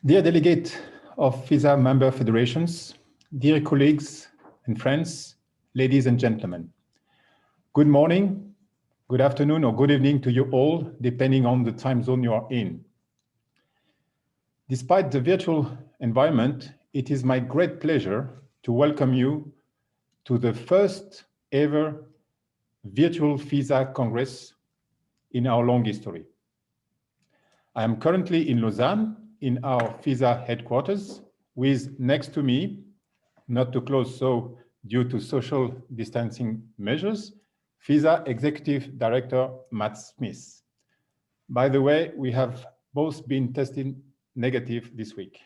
Dear delegate of FISA member federations, dear colleagues and friends, ladies and gentlemen, good morning, good afternoon, or good evening to you all, depending on the time zone you are in. Despite the virtual environment, it is my great pleasure to welcome you to the first ever virtual FISA Congress in our long history. I am currently in Lausanne, in our FISA headquarters, with next to me, not too close so due to social distancing measures, FISA Executive Director Matt Smith. By the way, we have both been tested negative this week.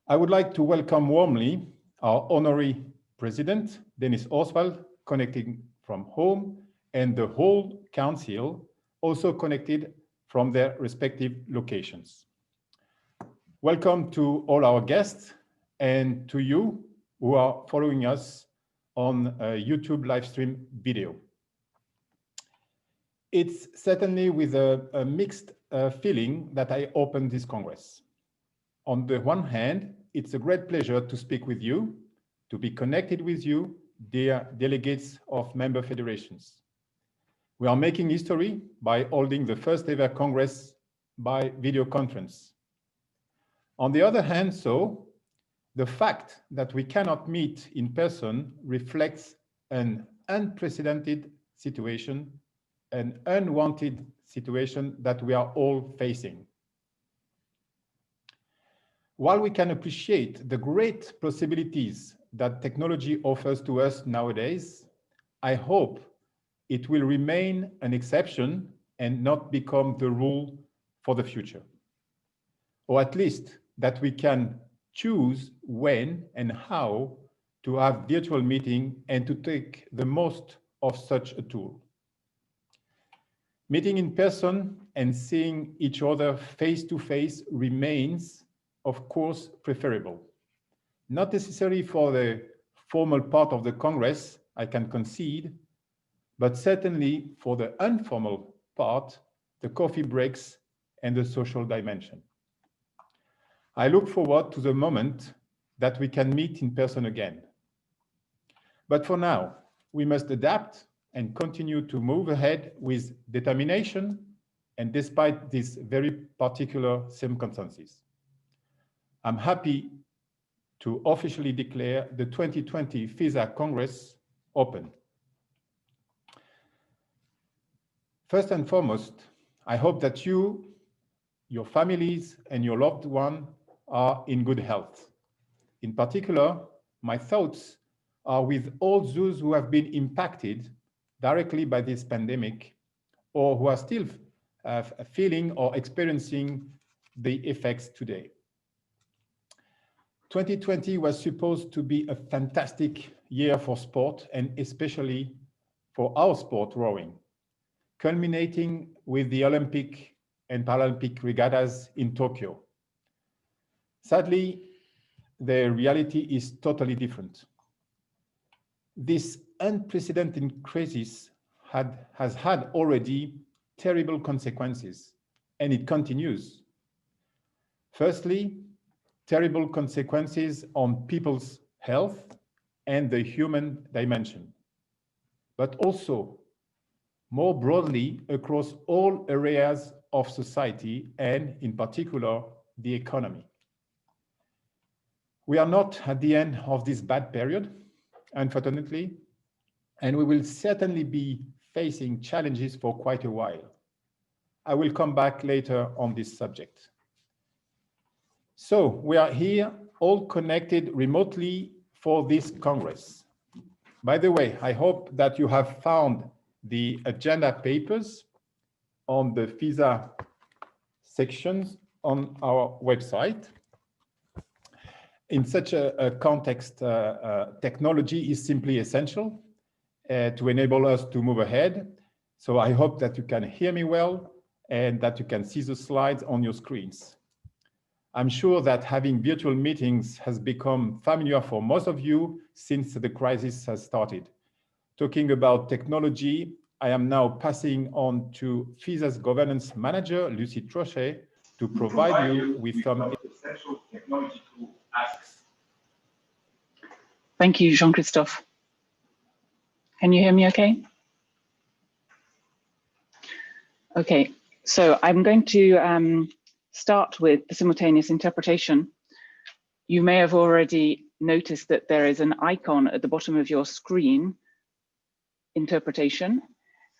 I would like to welcome warmly our honorary president, Dennis Oswald, connecting from home, and the whole council, also connected from their respective locations. Welcome to all our guests and to you who are following us on a YouTube live stream video. It's certainly with a mixed feeling that I open this Congress. On the one hand, it's a great pleasure to speak with you, to be connected with you, dear delegates of member federations. We are making history by holding the first ever Congress by video conference. On the other hand, the fact that we cannot meet in person reflects an unprecedented situation, an unwanted situation that we are all facing. While we can appreciate the great possibilities that technology offers to us nowadays, I hope it will remain an exception and not become the rule for the future. Or at least that we can choose when and how to have virtual meeting and to take the most of such a tool. Meeting in person and seeing each other face to face remains, of course, preferable. Not necessarily for the formal part of the Congress, I can concede, but certainly for the informal part, the coffee breaks and the social dimension. I look forward to the moment that we can meet in person again. But for now, we must adapt and continue to move ahead with determination and despite these very particular circumstances. I'm happy to officially declare the 2020 FISA Congress open. First and foremost, I hope that you, your families, and your loved one are in good health. In particular, my thoughts are with all those who have been impacted directly by this pandemic or who are still feeling or experiencing the effects today. 2020 was supposed to be a fantastic year for sport and especially for our sport, rowing, culminating with the Olympic and Paralympic regattas in Tokyo. Sadly, the reality is totally different. This unprecedented crisis has had already terrible consequences, and it continues. Firstly, terrible consequences on people's health and the human dimension, but also more broadly across all areas of society and in particular the economy. We are not at the end of this bad period, unfortunately, and we will certainly be facing challenges for quite a while. I will come back later on this subject. So we are here all connected remotely for this Congress. By the way, I hope that you have found the agenda papers on the FISA sections on our website. In such a context, technology is simply essential to enable us to move ahead. So I hope that you can hear me well and that you can see the slides on your screens. I'm sure that having virtual meetings has become familiar for most of you since the crisis has started. Talking about technology, I am now passing on to FISA's governance manager, Lucy Trochet, to provide you with some essential technological asks. Thank you, Jean-Christophe. Can you hear me okay? Okay, so I'm going to start with the simultaneous interpretation. You may have already noticed that there is an icon at the bottom of your screen, interpretation,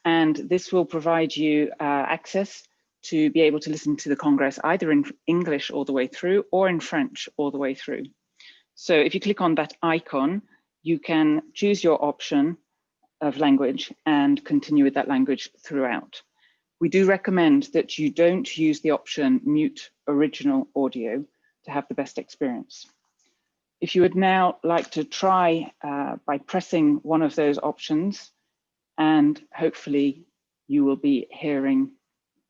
and this will provide you access to be able to listen to the Congress either in English all the way through or in French all the way through. So if you click on that icon, you can choose your option of language and continue with that language throughout. We do recommend that you don't use the option mute original audio to have the best experience. If you would now like to try by pressing one of those options, and hopefully you will be hearing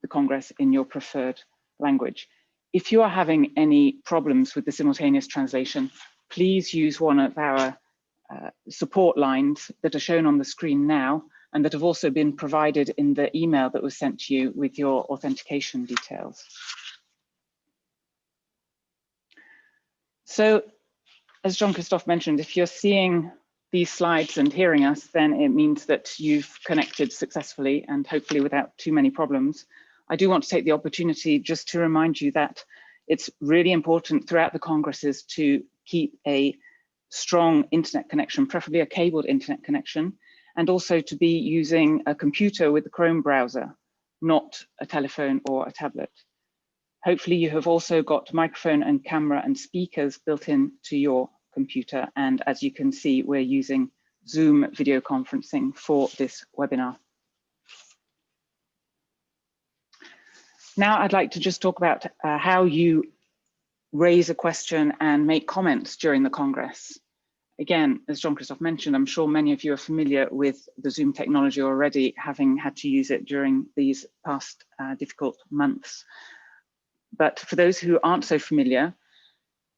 the Congress in your preferred language. If you are having any problems with the simultaneous translation, please use one of our support lines that are shown on the screen now and that have also been provided in the email that was sent to you with your authentication details. So, as Jean-Christophe mentioned, if you're seeing these slides and hearing us, then it means that you've connected successfully and hopefully without too many problems. I do want to take the opportunity just to remind you that it's really important throughout the Congresses to keep a strong internet connection, preferably a cabled internet connection, and also to be using a computer with the Chrome browser, not a telephone or a tablet. Hopefully you have also got microphone and camera and speakers built in to your computer. And as you can see, we're using Zoom video conferencing for this webinar. Now I'd like to just talk about how you raise a question and make comments during the Congress. Again, as Jean-Christophe mentioned, I'm sure many of you are familiar with the Zoom technology already, having had to use it during these past difficult months. But for those who aren't so familiar,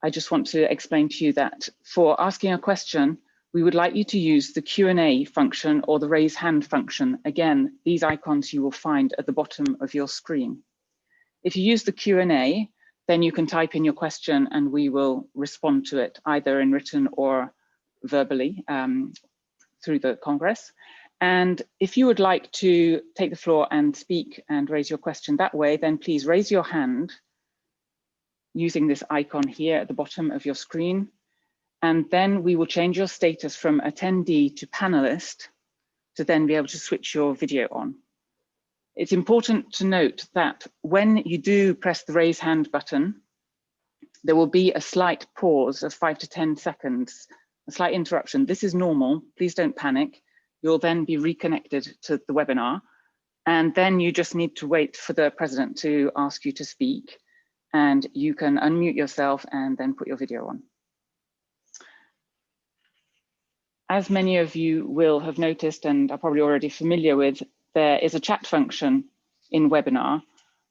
I just want to explain to you that for asking a question, we would like you to use the Q&A function or the raise hand function. Again, these icons you will find at the bottom of your screen. If you use the Q&A, then you can type in your question and we will respond to it either in written or verbally through the Congress. And if you would like to take the floor and speak and raise your question that way, then please raise your hand using this icon here at the bottom of your screen. And then we will change your status from attendee to panelist to then be able to switch your video on. It's important to note that when you do press the raise hand button, there will be a slight pause of 5 to 10 seconds, a slight interruption. This is normal, please don't panic. You'll then be reconnected to the webinar. And then you just need to wait for the president to ask you to speak. And you can unmute yourself and then put your video on. As many of you will have noticed and are probably already familiar with, there is a chat function in webinar.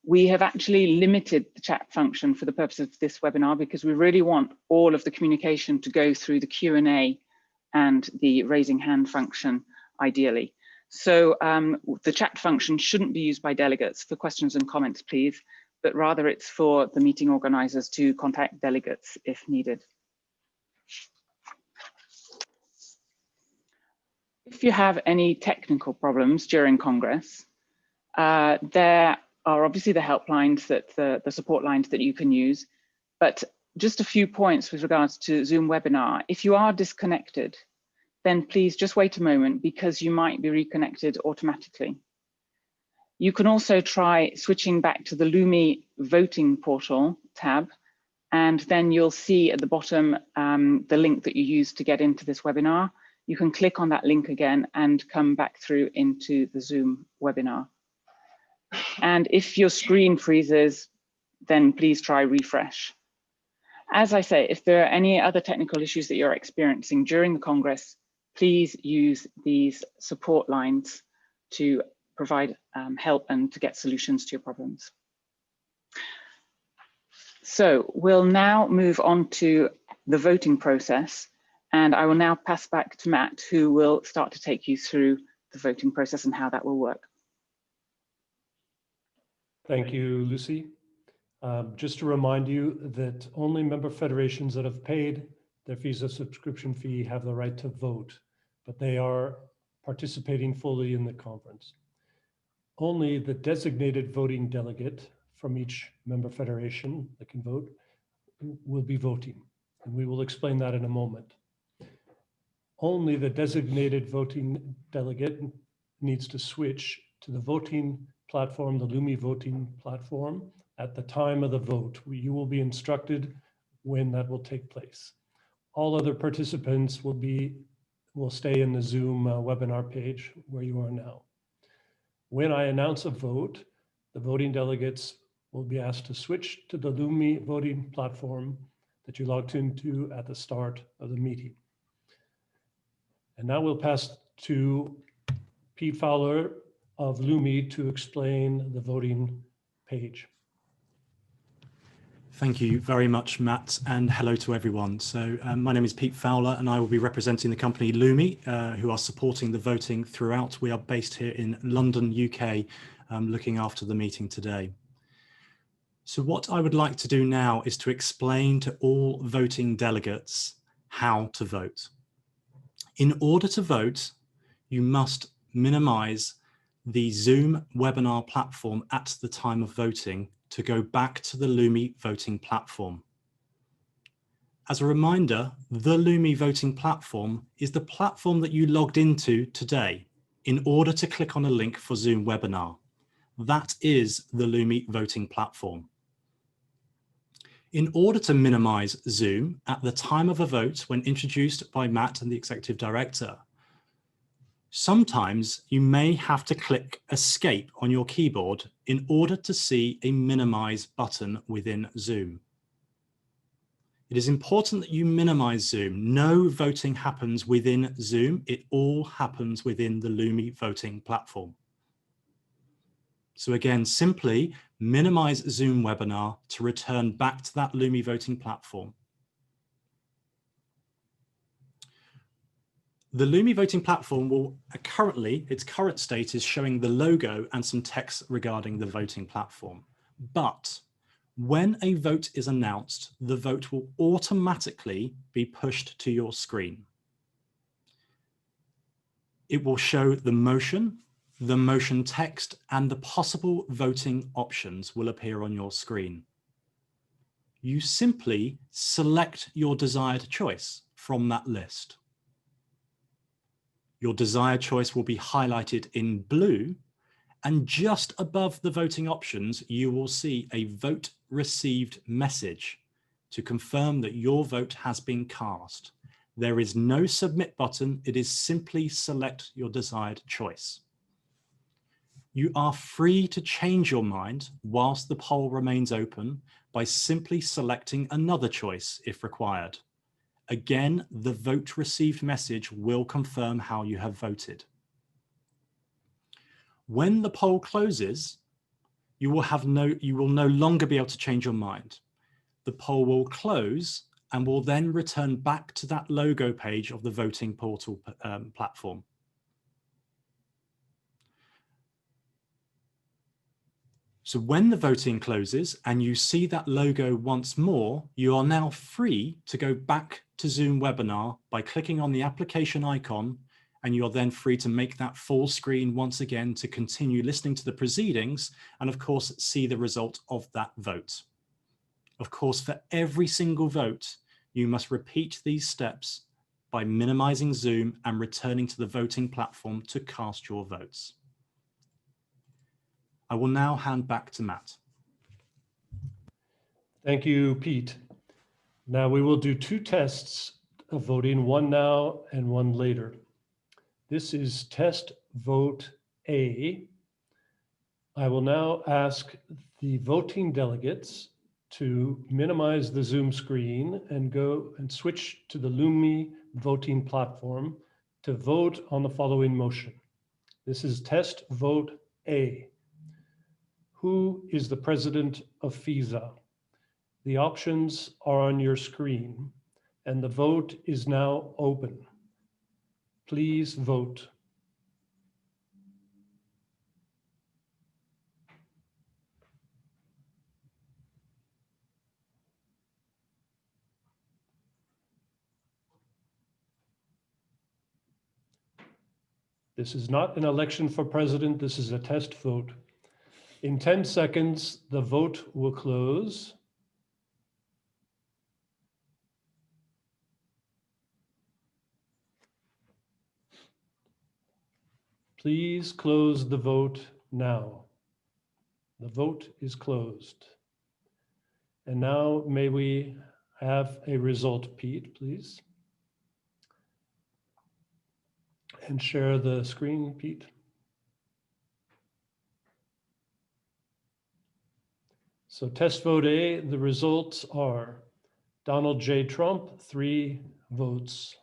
We have actually limited the chat function for the purpose of this webinar because we really want all of the communication to go through the Q&A and the raising hand function ideally. So the chat function shouldn't be used by delegates for questions and comments, please, but rather it's for the meeting organizers to contact delegates if needed. If you have any technical problems during Congress, there are obviously the helplines, that the support lines that you can use, but just a few points with regards to Zoom webinar. If you are disconnected, then please just wait a moment because you might be reconnected automatically. You can also try switching back to the Lumi voting portal tab, and then you'll see at the bottom the link that you used to get into this webinar. You can click on that link again and come back through into the Zoom webinar. And if your screen freezes, then please try refresh. As I say, if there are any other technical issues that you're experiencing during the Congress, please use these support lines to provide help and to get solutions to your problems. So we'll now move on to the voting process. And I will now pass back to Matt, who will start to take you through the voting process and how that will work. Thank you, Lucy. Just to remind you that only member federations that have paid their FISA subscription fee have the right to vote, but they are participating fully in the conference. Only the designated voting delegate from each member federation that can vote will be voting, and we will explain that in a moment. Only the designated voting delegate needs to switch to the voting platform, the Lumi voting platform, at the time of the vote. You will be instructed when that will take place. All other participants will stay in the Zoom webinar page where you are now. When I announce a vote, the voting delegates will be asked to switch to the Lumi voting platform that you logged into at the start of the meeting. And now we'll pass to Pete Fowler of Lumi to explain the voting page. Thank you very much, Matt, and hello to everyone. So my name is Pete Fowler and I will be representing the company Lumi, who are supporting the voting throughout. We are based here in London, UK, looking after the meeting today. So what I would like to do now is to explain to all voting delegates how to vote. In order to vote, you must minimize the Zoom webinar platform at the time of voting to go back to the Lumi voting platform. As a reminder, the Lumi voting platform is the platform that you logged into today in order to click on a link for Zoom webinar. That is the Lumi voting platform. In order to minimize Zoom at the time of a vote when introduced by Matt and the Executive Director, sometimes you may have to click Escape on your keyboard in order to see a minimize button within Zoom. It is important that you minimize Zoom. No voting happens within Zoom. It all happens within the Lumi voting platform. So again, simply minimize Zoom webinar to return back to that Lumi voting platform. The Lumi voting platform will currently, its current state is showing the logo and some text regarding the voting platform. But when a vote is announced, the vote will automatically be pushed to your screen. It will show the motion text, and the possible voting options will appear on your screen. You simply select your desired choice from that list. Your desired choice will be highlighted in blue, and just above the voting options, you will see a vote received message to confirm that your vote has been cast. There is no submit button. It is simply select your desired choice. You are free to change your mind whilst the poll remains open by simply selecting another choice if required. Again, the vote received message will confirm how you have voted. When the poll closes, you will no longer be able to change your mind. The poll will close and will then return back to that logo page of the voting portal platform. So when the voting closes and you see that logo once more, you are now free to go back to Zoom webinar by clicking on the application icon, and you are then free to make that full screen once again to continue listening to the proceedings and of course see the result of that vote. Of course, for every single vote, you must repeat these steps by minimizing Zoom and returning to the voting platform to cast your votes. I will now hand back to Matt. Thank you, Pete. Now we will do two tests of voting, one now and one later. This is test vote A. I will now ask the voting delegates to minimize the Zoom screen and go and switch to the Lumi voting platform to vote on the following motion. This is test vote A. Who is the president of FISA? The options are on your screen and the vote is now open. Please vote. This is not an election for president. This is a test vote. In 10 seconds, the vote will close. Please close the vote now. The vote is closed. And now may we have a result, Pete, please? And share the screen, Pete. So test vote A, the results are Donald J. Trump, 3 votes.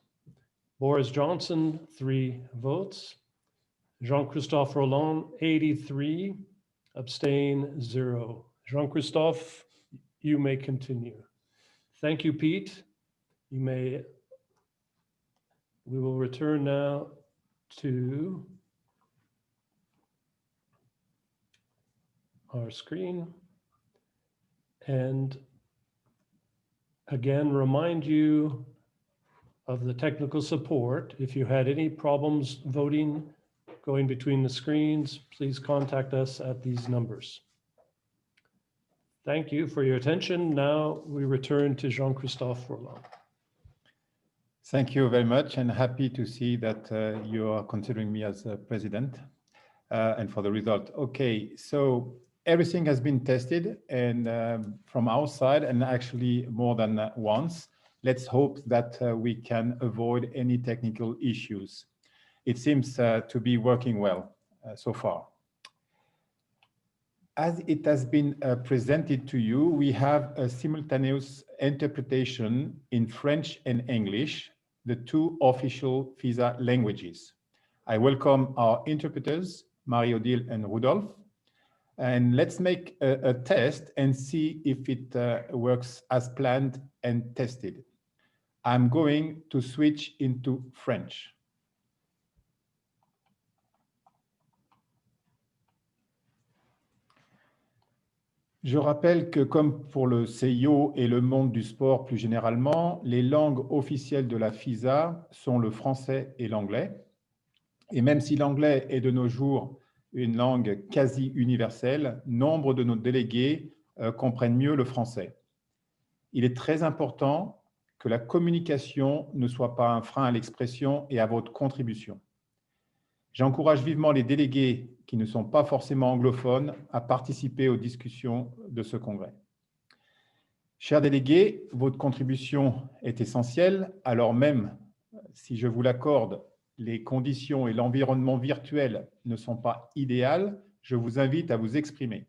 Boris Johnson, 3 votes. Jean-Christophe Roland, 83, abstain 0. Jean-Christophe, you may continue. Thank you, Pete. We will return now to our screen. And again, remind you of the technical support. If you had any problems voting, going between the screens, please contact us at these numbers. Thank you for your attention. Now we return to Jean-Christophe Roland. Thank you very much, and happy to see that you are considering me as president and for the result. Okay, so everything has been tested, and from our side, and actually more than once. Let's hope that we can avoid any technical issues. It seems to be working well so far. As it has been presented to you, we have a simultaneous interpretation in French and English, the 2 official FISA languages. I welcome our interpreters, Marie-Odile and Rudolph, and let's make a test and see if it works as planned and tested. I'm going to switch into French. Je rappelle que comme pour le CIO et le monde du sport plus généralement, les langues officielles de la FISA sont le français et l'anglais. Et même si l'anglais est de nos jours une langue quasi universelle, nombre de nos délégués comprennent mieux le français. Il est très important que la communication ne soit pas un frein à l'expression et à votre contribution. J'encourage vivement les délégués qui ne sont pas forcément anglophones à participer aux discussions de ce congrès. Chers délégués, votre contribution est essentielle, alors même si je vous l'accorde, les conditions et l'environnement virtuel ne sont pas idéales, je vous invite à vous exprimer.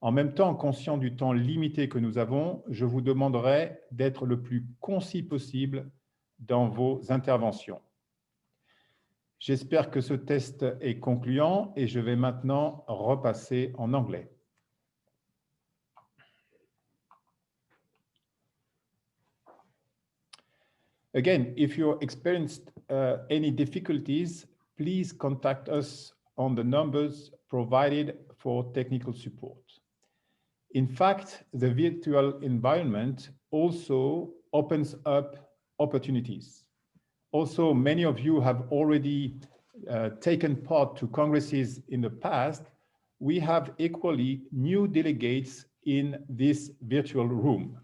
En même temps, conscient du temps limité que nous avons, je vous demanderai d'être le plus concis possible dans vos interventions. J'espère que ce test est concluant et je vais maintenant repasser en anglais. Again, if you experienced any difficulties, please contact us on the numbers provided for technical support. In fact, the virtual environment also opens up opportunities. Also, many of you have already taken part to congresses in the past. We have equally new delegates in this virtual room.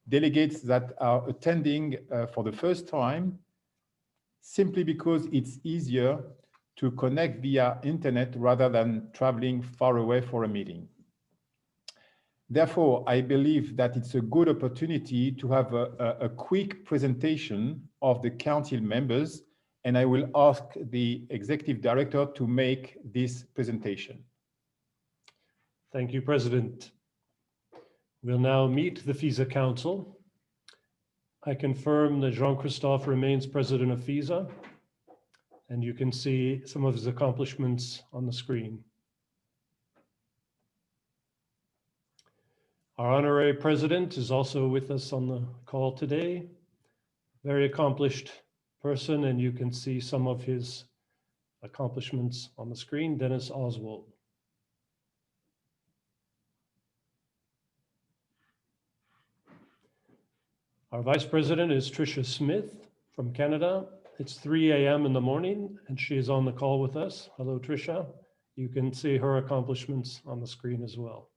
Delegates that are attending for the first time, simply because it's easier to connect via internet rather than traveling far away for a meeting. Therefore, I believe that it's a good opportunity to have a quick presentation of the council members, and I will ask the executive director to make this presentation. Thank you, President. We'll now meet the FISA Council. I confirm that Jean-Christophe remains president of FISA, and you can see some of his accomplishments on the screen. Our honorary president is also with us on the call today. Very accomplished person, and you can see some of his accomplishments on the screen. Dennis Oswald. Our vice president is Tricia Smith from Canada, It's 3 a.m. in the morning, and she is on the call with us. Hello, Tricia. You can see her accomplishments on the screen as well.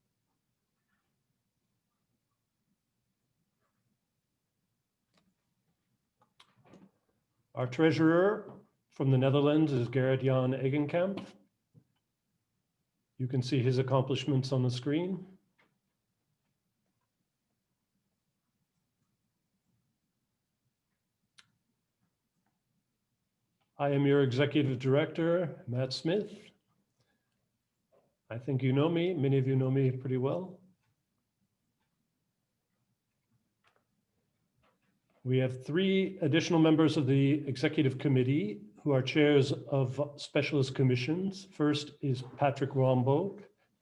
Our treasurer from the Netherlands is Gerrit-Jan Egenkamp. You can see his accomplishments on the screen. I am your executive director, Matt Smith. I think you know me. Many of you know me pretty well. We have 3 additional members of the executive committee who are chairs of specialist commissions. First is Patrick Rombo,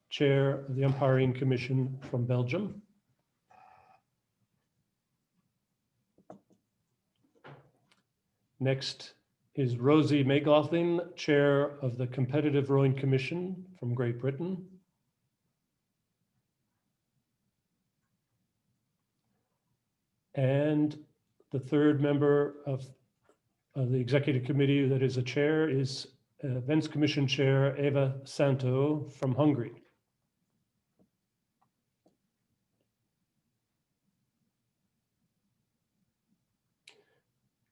chair of the Umpiring Commission from Belgium. Next is Rosie McLaughlin, chair of the Competitive Rowing Commission from Great Britain. And the third member of the executive committee that is a chair is Events Commission Chair Eva Santo from Hungary.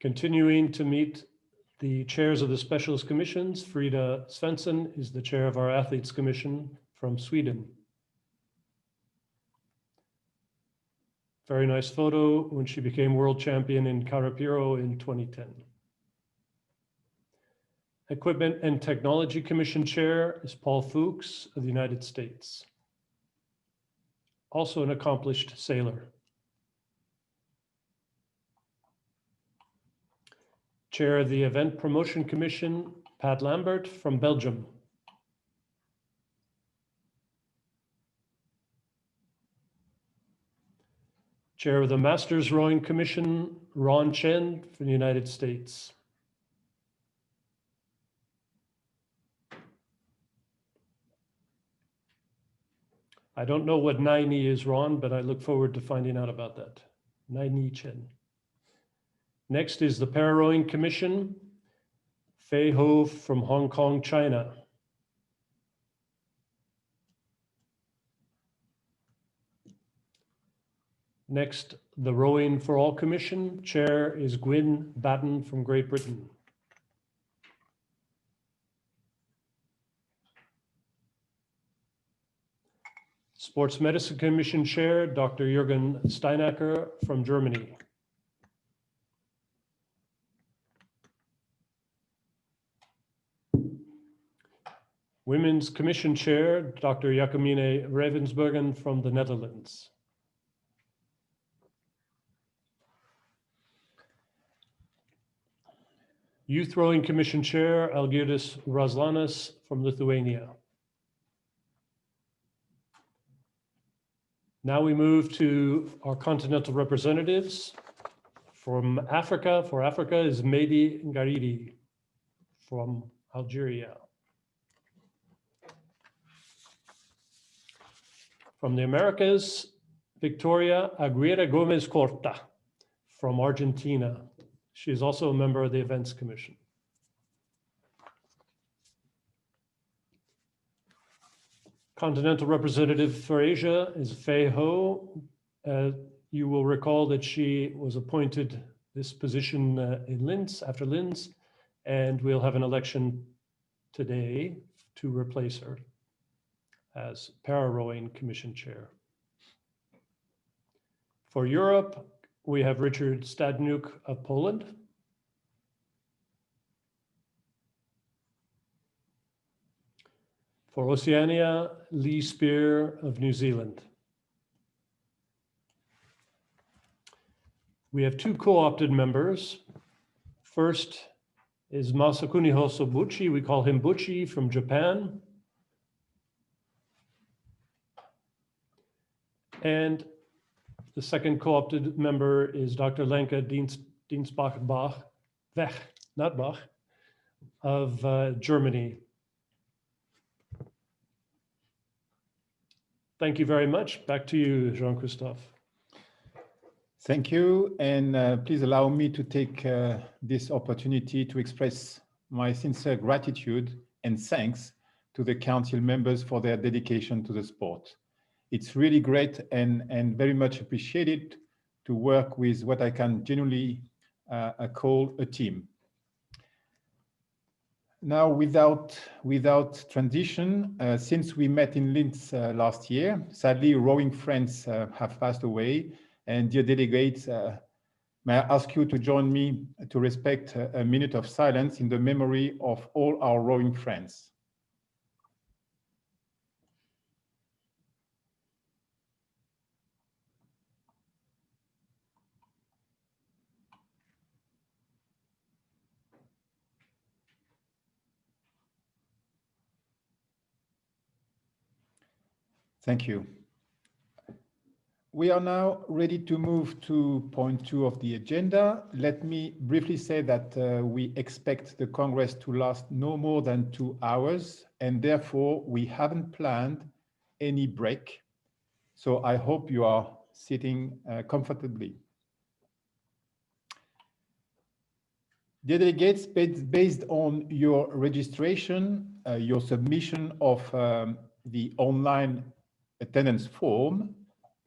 Continuing to meet the chairs of the specialist commissions, Frida Svensson is the chair of our Athletes Commission from Sweden. Very nice photo when she became world champion in Carapiro in 2010. Equipment and Technology Commission Chair is Paul Fuchs of the United States. Also an accomplished sailor. Chair of the Event Promotion Commission, Pat Lambert from Belgium. Chair of the Masters Rowing Commission, Ron Chen from the United States. I don't know what Naini is, Ron, but I look forward to finding out about that. Naini Chen. Next is the Para-Rowing Commission, Fei Ho from Hong Kong, China. Next, the Rowing for All Commission, chair is Gwyn Batten from Great Britain. Sports Medicine Commission chair, Dr. Jürgen Steinacker from Germany. Women's Commission Chair, Dr. Jacomine Ravensbergen from the Netherlands. Youth Rowing Commission Chair, Algirdis Razlanas from Lithuania. Now we move to our continental representatives. From Africa, for Africa is Mehdi Garidi from Algeria. From the Americas, Victoria Aguirre Gomez Corta from Argentina. She is also a member of the Events Commission. Continental representative for Asia is Fei Ho. You will recall that she was appointed this position in Linz, after Linz, and we'll have an election today to replace her as Para-Rowing Commission Chair. For Europe, we have Richard Stadniuk of Poland. For Oceania, Lee Spear of New Zealand. We have 2 co-opted members. First is Masakuni Hosobuchi, we call him Buchi, from Japan. And the second co-opted member is Dr. Lenka Dienstbach of Germany. Thank you very much. Back to you, Jean-Christophe. Thank you, and please allow me to take this opportunity to express my sincere gratitude and thanks to the council members for their dedication to the sport. It's really great and very much appreciated to work with what I can genuinely call a team. Now, without transition, since we met in Linz last year, sadly, rowing friends have passed away. And dear delegates, may I ask you to join me to respect a minute of silence in the memory of all our rowing friends. Thank you. We are now ready to move to point 2 of the agenda. Let me briefly say that we expect the Congress to last no more than 2 hours, and therefore we haven't planned any break. So I hope you are sitting comfortably. Dear delegates, based on your registration, your submission of the online attendance form,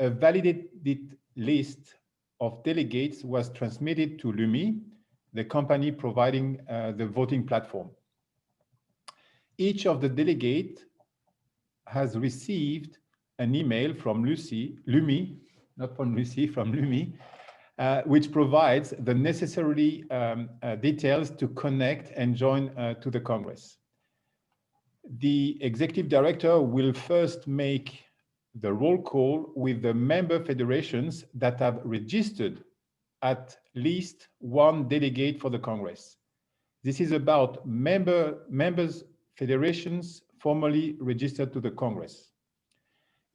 a validated list of delegates was transmitted to LUMI, the company providing the voting platform. Each of the delegates has received an email from LUMI, not from Lucy, from LUMI, which provides the necessary details to connect and join to the Congress. The executive director will first make the roll call with the member federations that have registered at least 1 delegate for the Congress. This is about members federations formally registered to the Congress.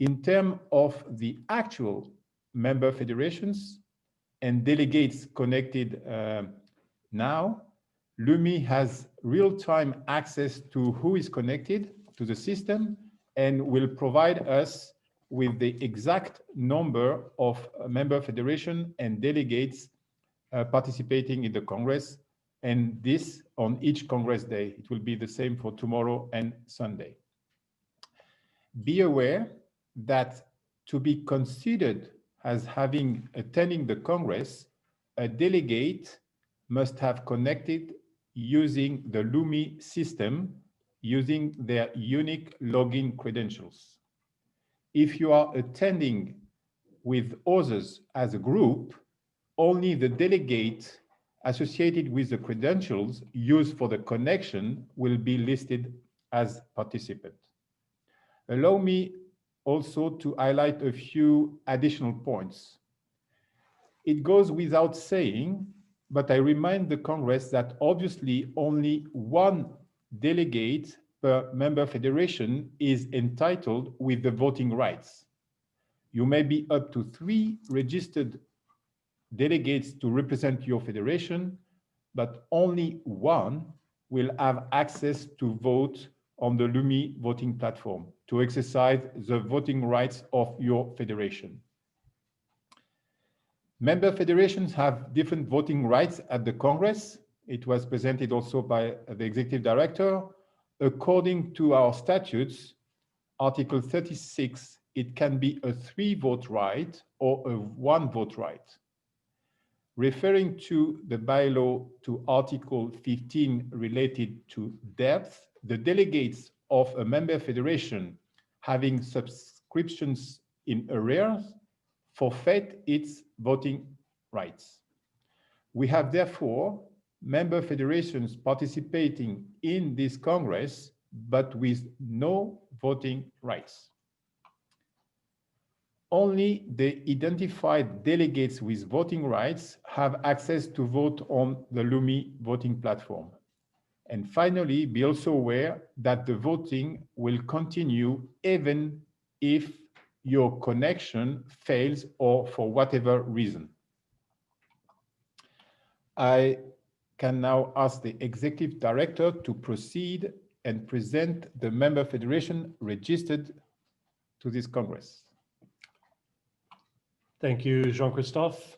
In terms of the actual member federations and delegates connected now, LUMI has real-time access to who is connected to the system and will provide us with the exact number of member federation and delegates participating in the Congress, and this on each Congress day. It will be the same for tomorrow and Sunday. Be aware that to be considered as having attending the Congress, a delegate must have connected using the LUMI system using their unique login credentials. If you are attending with others as a group, only the delegate associated with the credentials used for the connection will be listed as participant. Allow me also to highlight a few additional points. It goes without saying, but I remind the Congress that obviously only 1 delegate per member federation is entitled with the voting rights. You may be up to 3 registered delegates to represent your federation, but only 1 will have access to vote on the LUMI voting platform to exercise the voting rights of your federation. Member federations have different voting rights at the Congress. It was presented also by the executive director. According to our statutes, Article 36, it can be a 3-vote right or a 1-vote right. Referring to the bylaw to Article 15 related to depth, the delegates of a member federation having subscriptions in arrears forfeit its voting rights. We have therefore member federations participating in this Congress, but with no voting rights. Only the identified delegates with voting rights have access to vote on the LUMI voting platform. And finally, be also aware that the voting will continue even if your connection fails or for whatever reason. I can now ask the executive director to proceed and present the member federation registered to this Congress. Thank you, Jean-Christophe.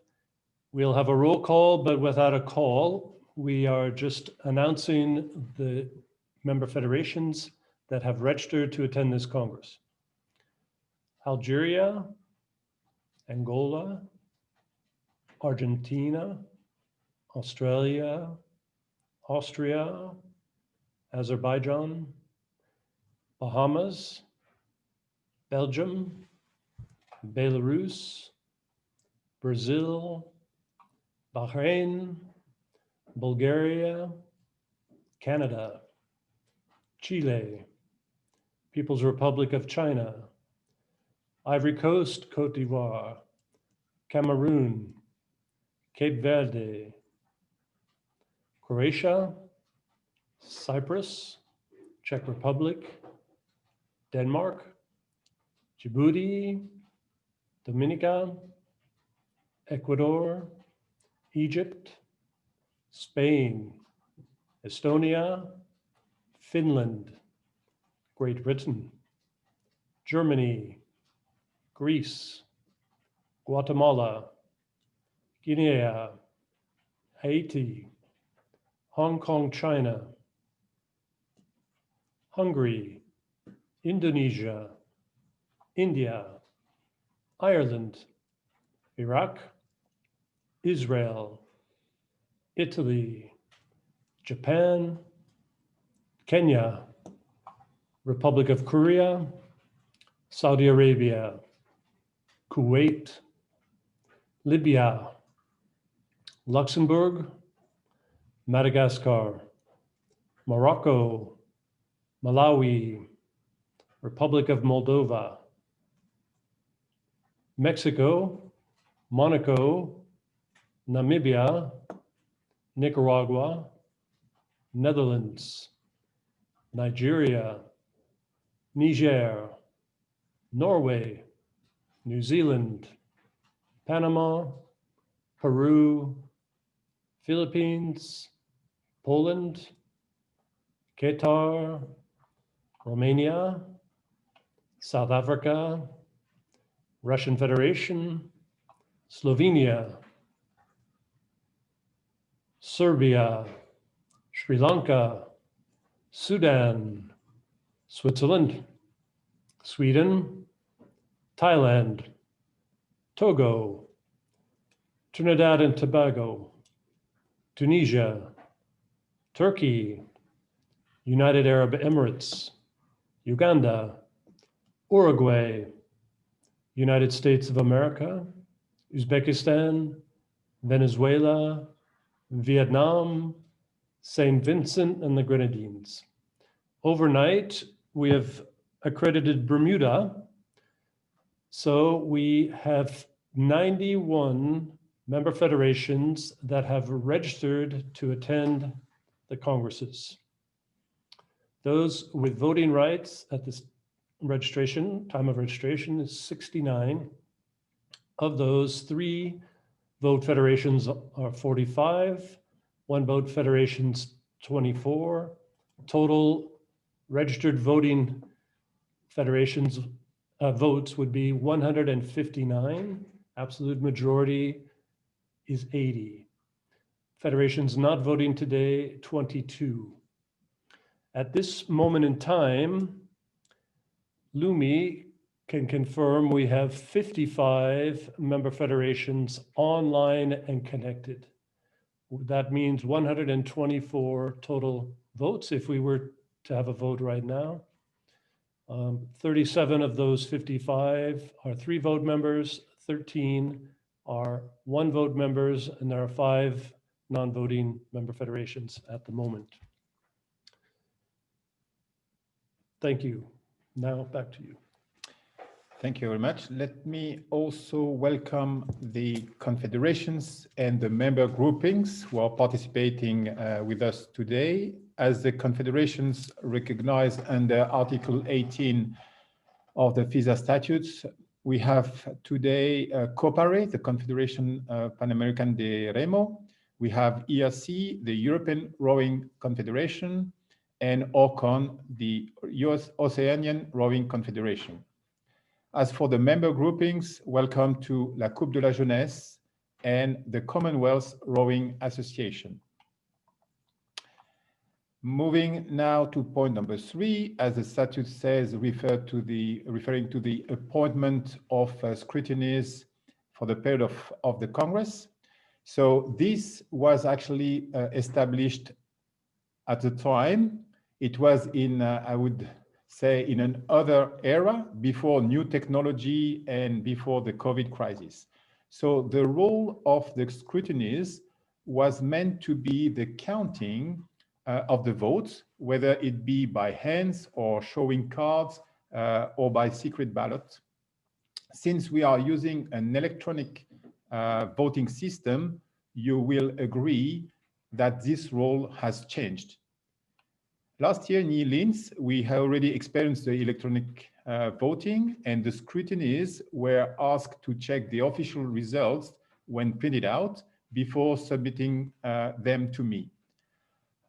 We'll have a roll call, but without a call. We are just announcing the member federations that have registered to attend this Congress. Algeria, Angola, Argentina, Australia, Austria, Azerbaijan, Bahamas, Belgium, Belarus, Brazil, Bahrain, Bulgaria, Canada, Chile, People's Republic of China, Ivory Coast, Côte d'Ivoire, Cameroon, Cape Verde, Croatia, Cyprus, Czech Republic, Denmark, Djibouti, Dominica, Ecuador, Egypt, Spain, Estonia, Finland, Great Britain, Germany, Greece, Guatemala, Guinea, Haiti, Hong Kong, China, Hungary, Indonesia, India, Ireland, Iraq, Israel, Italy, Japan, Kenya, Republic of Korea, Saudi Arabia, Kuwait, Libya, Luxembourg, Madagascar, Morocco, Malawi, Republic of Moldova, Mexico, Monaco, Namibia, Nicaragua, Netherlands, Nigeria, Niger, Norway, New Zealand, Panama, Peru, Philippines, Poland, Qatar, Romania, South Africa, Russian Federation, Slovenia, Serbia, Sri Lanka, Sudan, Switzerland, Sweden, Thailand, Togo, Trinidad and Tobago, Tunisia, Turkey, United Arab Emirates, Uganda, Uruguay, United States of America, Uzbekistan, Venezuela, Vietnam, St. Vincent and the Grenadines. Overnight, we have accredited Bermuda. So we have 91 member federations that have registered to attend the Congresses. Those with voting rights at this time of registration is 69. Of those, 3 vote federations are 45, 1 vote federations 24. Total registered voting federations votes would be 159. Absolute majority is 80. Federations not voting today, 22. At this moment in time, Lumi can confirm we have 55 member federations online and connected. That means 124 total votes if we were to have a vote right now. 37 of those 55 are 3 vote members, 13 are 1 vote members, and there are 5 non-voting member federations at the moment. Thank you. Now back to you. Thank you very much. Let me also welcome the confederations and the member groupings who are participating with us today. As the confederations recognized under Article 18 of the FISA statutes, we have today COPARE, the Confederation Pan-American de Remo. We have ERC, the European Rowing Confederation, and ORCON, the US Oceanian Rowing Confederation. As for the member groupings, welcome to La Coupe de la Jeunesse, and the Commonwealth Rowing Association. Moving now to point number 3, as the statute says, referring to the appointment of scrutineers for the period of the Congress. So this was actually established at the time. It was in, I would say, in an other era before new technology and before the COVID crisis. So the role of the scrutineers was meant to be the counting of the votes, whether it be by hands or showing cards or by secret ballot. Since we are using an electronic voting system, you will agree that this role has changed. Last year in Linz, we have already experienced the electronic voting, and the scrutineers were asked to check the official results when printed out before submitting them to me.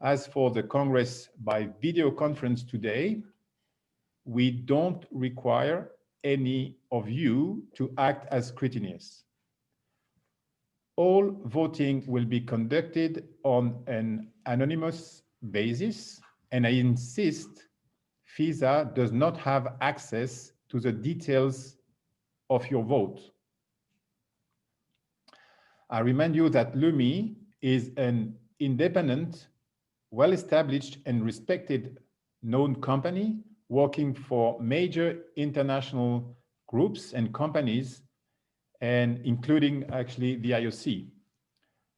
As for the Congress by video conference today, we don't require any of you to act as scrutineers. All voting will be conducted on an anonymous basis, and I insist FISA does not have access to the details of your vote. I remind you that LUMI is an independent, well-established and respected known company working for major international groups and companies, and including actually the IOC.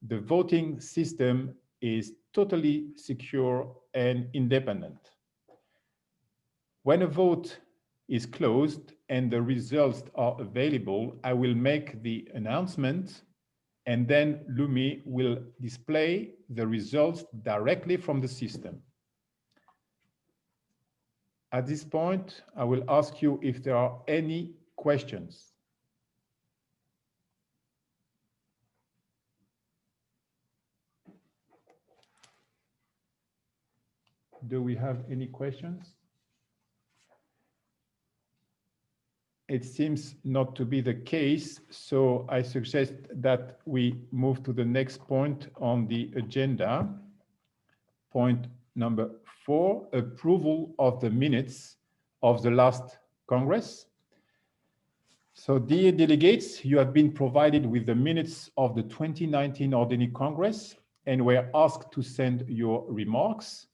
The voting system is totally secure and independent. When a vote is closed and the results are available, I will make the announcement, and then LUMI will display the results directly from the system. At this point, I will ask you if there are any questions. Do we have any questions? It seems not to be the case, so I suggest that we move to the next point on the agenda. Point number 4, approval of the minutes of the last Congress. So dear delegates, you have been provided with the minutes of the 2019 Ordinary Congress and were asked to send your remarks.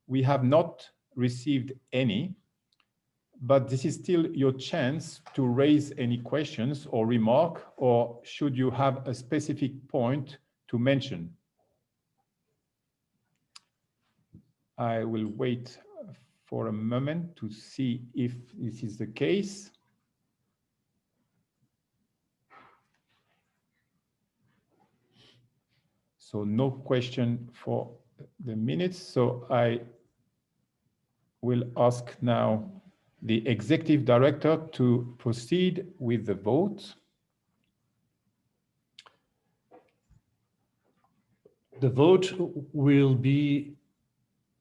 We have not received any, but this is still your chance to raise any questions or remark, or should you have a specific point to mention. I will wait for a moment to see if this is the case. So no question for the minutes. So I will ask now the Executive Director to proceed with the vote. The vote will be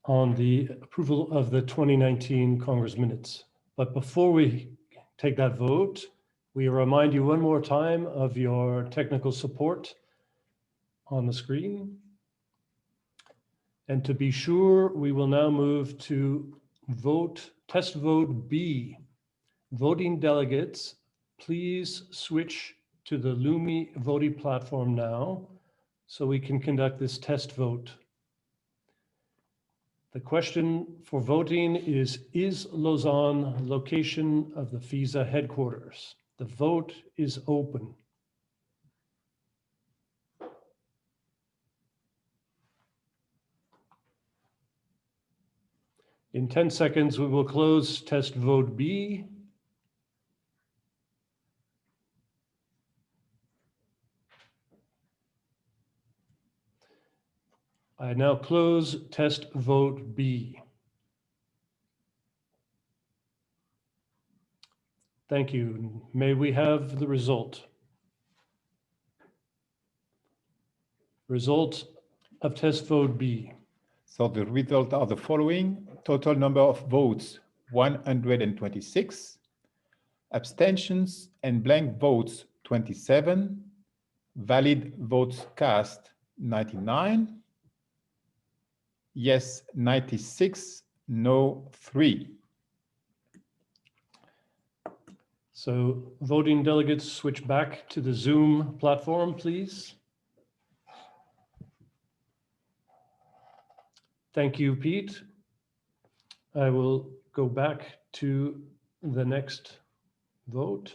on the approval of the 2019 Congress minutes. But before we take that vote, we remind you one more time of your technical support on the screen. And to be sure, we will now move to test vote B. Voting delegates, please switch to the LUMI voting platform now so we can conduct this test vote. The question for voting is Lausanne location of the FISA headquarters? The vote is open. In 10 seconds, we will close test vote B. I now close test vote B. Thank you. May we have the result? Result of test vote B. So the results are the following. Total number of votes, 126. Abstentions and blank votes, 27. Valid votes cast 99. Yes 96, no 3. So voting delegates, switch back to the Zoom platform, please. Thank you, Pete. I will go back to the next vote.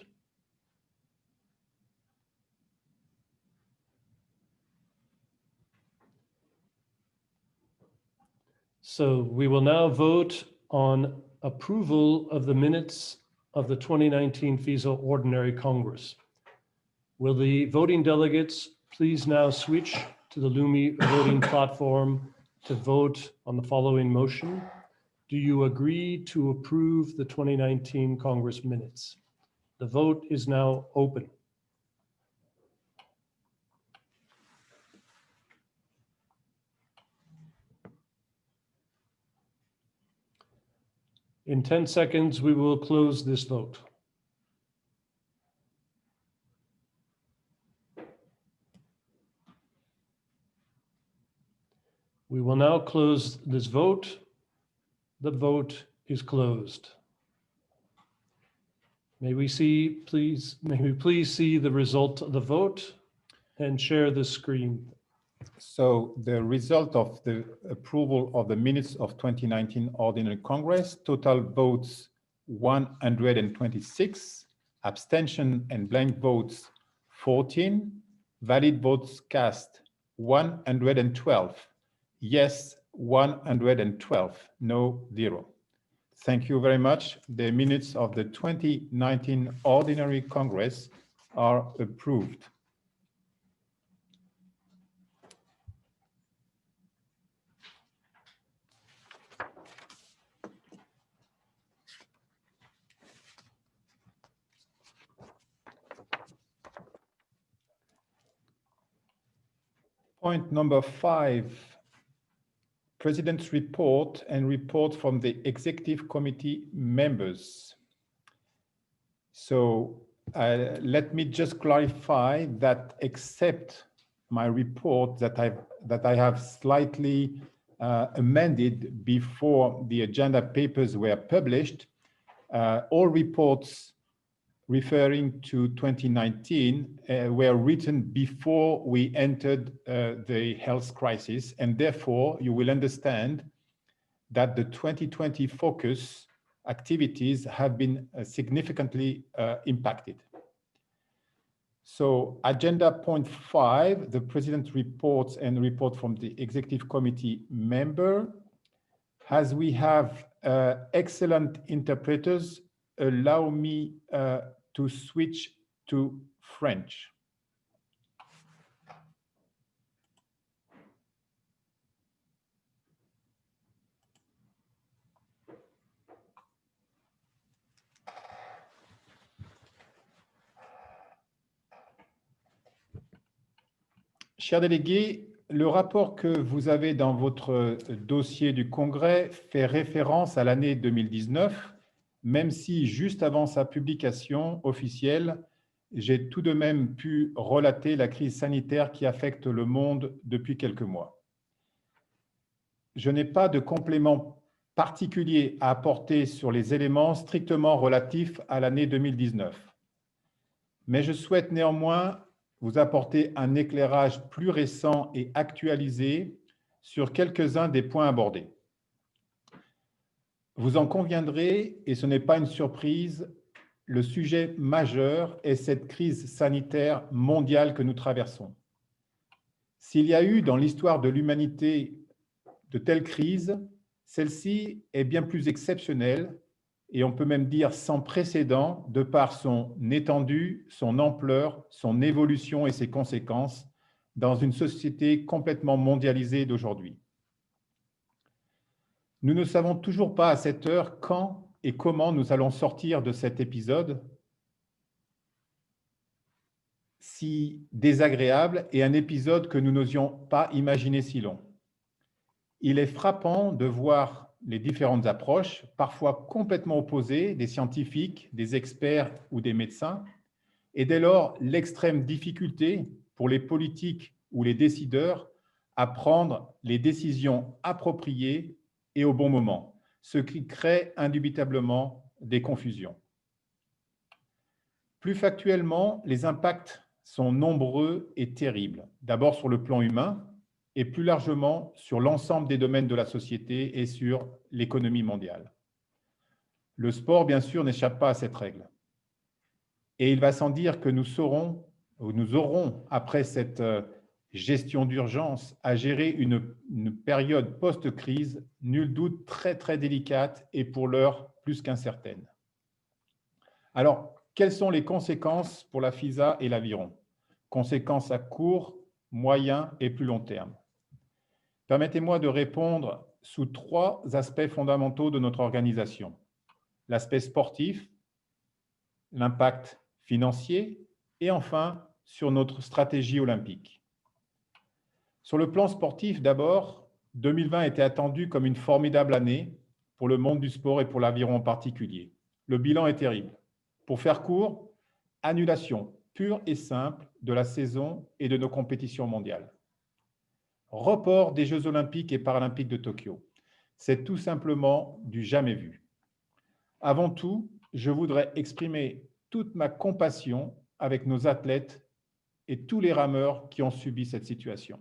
So we will now vote on approval of the minutes of the 2019 FISA Ordinary Congress. Will the voting delegates please now switch to the Lumi voting platform to vote on the following motion? Do you agree to approve the 2019 Congress minutes? The vote is now open. In 10 seconds, we will close this vote. We will now close this vote. The vote is closed. May we please see the result of the vote and share the screen. So the result of the approval of the minutes of 2019 Ordinary Congress, total votes 126, abstention and blank votes 14, valid votes cast 112, yes 112, no 0. Thank you very much. The minutes of the 2019 Ordinary Congress are approved. Point number 5, President's report and report from the Executive Committee members. So let me just clarify that except my report that I have slightly amended before the agenda papers were published, all reports referring to 2019 were written before we entered the health crisis, and therefore you will understand that the 2020 focus activities have been significantly impacted. So agenda point 5, the President's reports and report from the Executive Committee member. As we have excellent interpreters, allow me to switch to French. Chers délégués, le rapport que vous avez dans votre dossier du Congrès fait référence à l'année 2019, même si juste avant sa publication officielle, j'ai tout de même pu relater la crise sanitaire qui affecte le monde depuis quelques mois. Je n'ai pas de complément particulier à apporter sur les éléments strictement relatifs à l'année 2019. Mais je souhaite néanmoins vous apporter un éclairage plus récent et actualisé sur quelques-uns des points abordés. Vous en conviendrez, et ce n'est pas une surprise, le sujet majeur est cette crise sanitaire mondiale que nous traversons. S'il y a eu dans l'histoire de l'humanité de telles crises, celle-ci est bien plus exceptionnelle et on peut même dire sans précédent de par son étendue, son ampleur, son évolution et ses conséquences dans une société complètement mondialisée d'aujourd'hui. Nous ne savons toujours pas à cette heure quand et comment nous allons sortir de cet épisode si désagréable et un épisode que nous n'osions pas imaginer si long. Il est frappant de voir les différentes approches, parfois complètement opposées, des scientifiques, des experts ou des médecins, et dès lors l'extrême difficulté pour les politiques ou les décideurs à prendre les décisions appropriées et au bon moment, ce qui crée indubitablement des confusions. Plus factuellement, les impacts sont nombreux et terribles. D'abord sur le plan humain et plus largement sur l'ensemble des domaines de la société et sur l'économie mondiale. Le sport, bien sûr, n'échappe pas à cette règle. Et il va sans dire que nous aurons, après cette gestion d'urgence, à gérer une période post-crise, nul doute très, très délicate et pour l'heure plus qu'incertaine. Alors, quelles sont les conséquences pour la FISA et l'aviron? Conséquences à court, moyen et plus long terme. Permettez-moi de répondre sous 3 aspects fondamentaux de notre organisation. L'aspect sportif, l'impact financier et enfin sur notre stratégie olympique. Sur le plan sportif d'abord, 2020 était attendu comme une formidable année pour le monde du sport et pour l'aviron en particulier. Le bilan est terrible. Pour faire court, annulation pure et simple de la saison et de nos compétitions mondiales. Report des Jeux olympiques et paralympiques de Tokyo. C'est tout simplement du jamais vu. Avant tout, je voudrais exprimer toute ma compassion avec nos athlètes et tous les rameurs qui ont subi cette situation.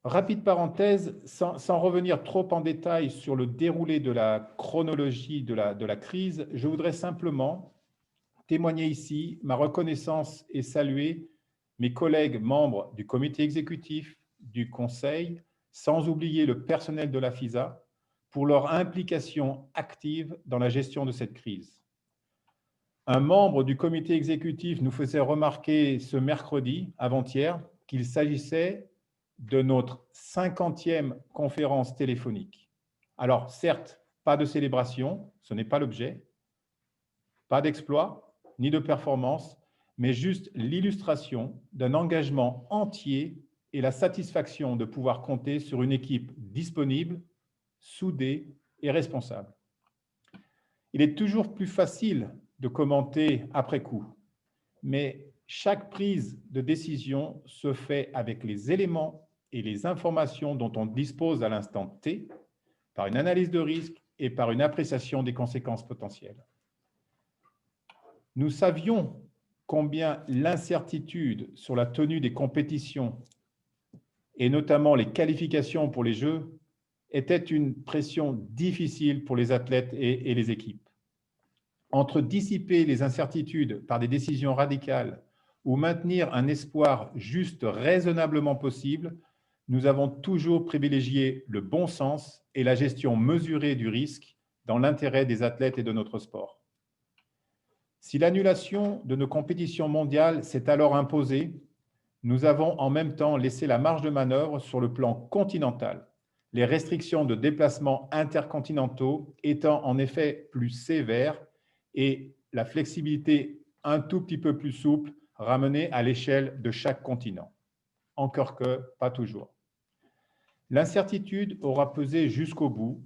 Rapide parenthèse, sans revenir trop en détail sur le déroulé de la chronologie de la crise, je voudrais simplement témoigner ici ma reconnaissance et saluer mes collègues membres du comité exécutif, du conseil, sans oublier le personnel de la FISA, pour leur implication active dans la gestion de cette crise. Un membre du comité exécutif nous faisait remarquer ce mercredi, avant-hier, qu'il s'agissait de notre 50e conférence téléphonique. Alors, certes, pas de célébration, ce n'est pas l'objet, pas d'exploit, ni de performance, mais juste l'illustration d'un engagement entier et la satisfaction de pouvoir compter sur une équipe disponible, soudée et responsable. Il est toujours plus facile de commenter après coup, mais chaque prise de décision se fait avec les éléments et les informations dont on dispose à l'instant T, par une analyse de risque et par une appréciation des conséquences potentielles. Nous savions combien l'incertitude sur la tenue des compétitions et notamment les qualifications pour les Jeux était une pression difficile pour les athlètes et les équipes. Entre dissiper les incertitudes par des décisions radicales ou maintenir un espoir juste raisonnablement possible, nous avons toujours privilégié le bon sens et la gestion mesurée du risque dans l'intérêt des athlètes et de notre sport. Si l'annulation de nos compétitions mondiales s'est alors imposée, nous avons en même temps laissé la marge de manœuvre sur le plan continental, les restrictions de déplacement intercontinentaux étant en effet plus sévères et la flexibilité un tout petit peu plus souple ramenée à l'échelle de chaque continent. Encore que, pas toujours. L'incertitude aura pesé jusqu'au bout,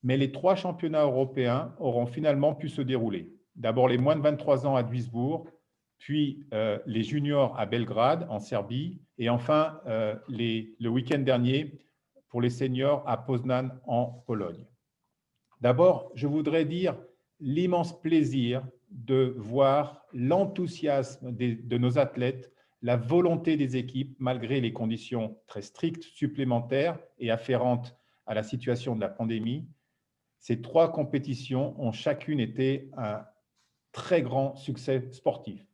mais les 3 championnats européens auront finalement pu se dérouler. D'abord les moins de 23 ans à Duisbourg, puis les juniors à Belgrade, en Serbie, et enfin le week-end dernier pour les seniors à Poznań, en Pologne. D'abord, je voudrais dire l'immense plaisir de voir l'enthousiasme de nos athlètes, la volonté des équipes, malgré les conditions très strictes supplémentaires et afférentes à la situation de la pandémie. Ces 3 compétitions ont chacune été un très grand succès sportif.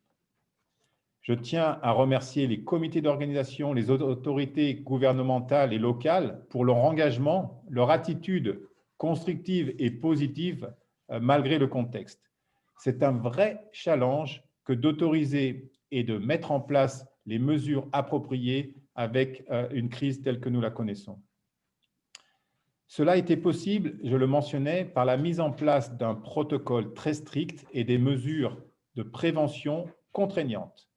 Je tiens à remercier les comités d'organisation, les autorités gouvernementales et locales pour leur engagement, leur attitude constructive et positive malgré le contexte. C'est un vrai challenge que d'autoriser et de mettre en place les mesures appropriées avec une crise telle que nous la connaissons. Cela a été possible, je le mentionnais, par la mise en place d'un protocole très strict et des mesures de prévention contraignantes.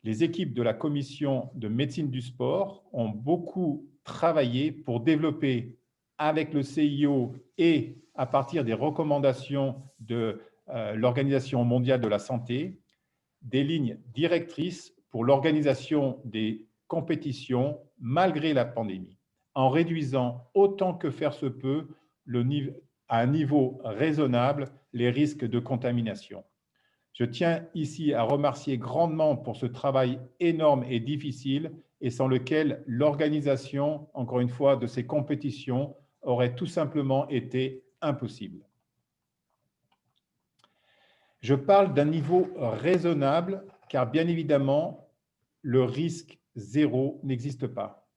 Les équipes de la commission de médecine du sport ont beaucoup travaillé pour développer avec le CIO et à partir des recommandations de l'Organisation mondiale de la santé, des lignes directrices pour l'organisation des compétitions malgré la pandémie, en réduisant autant que faire se peut à un niveau raisonnable les risques de contamination. Je tiens ici à remercier grandement pour ce travail énorme et difficile et sans lequel l'organisation, encore une fois, de ces compétitions aurait tout simplement été impossible. Je parle d'un niveau raisonnable car bien évidemment, le risque zéro n'existe pas,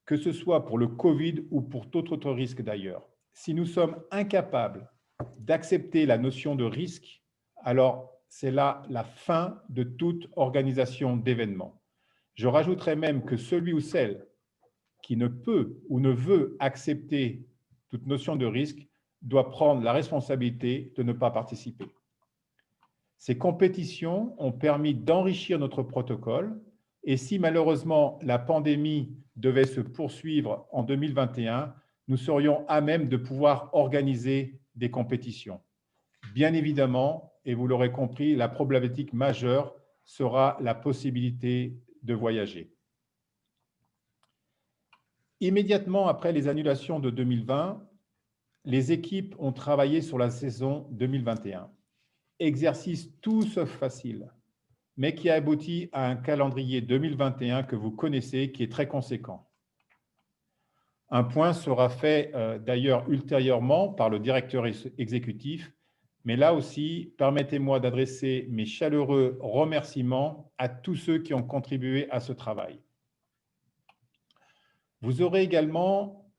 que ce soit pour le Covid ou pour tout autre risque d'ailleurs. Si nous sommes incapables d'accepter la notion de risque, alors c'est là la fin de toute organisation d'événements. Je rajouterai même que celui ou celle qui ne peut ou ne veut accepter toute notion de risque doit prendre la responsabilité de ne pas participer. Ces compétitions ont permis d'enrichir notre protocole et si malheureusement la pandémie devait se poursuivre en 2021, nous serions à même de pouvoir organiser des compétitions. Bien évidemment, et vous l'aurez compris, la problématique majeure sera la possibilité de voyager. Immédiatement après les annulations de 2020, les équipes ont travaillé sur la saison 2021. Exercice tout sauf facile, mais qui a abouti à un calendrier 2021 que vous connaissez, qui est très conséquent. Un point sera fait d'ailleurs ultérieurement par le directeur exécutif, mais là aussi, permettez-moi d'adresser mes chaleureux remerciements à tous ceux qui ont contribué à ce travail. Vous aurez également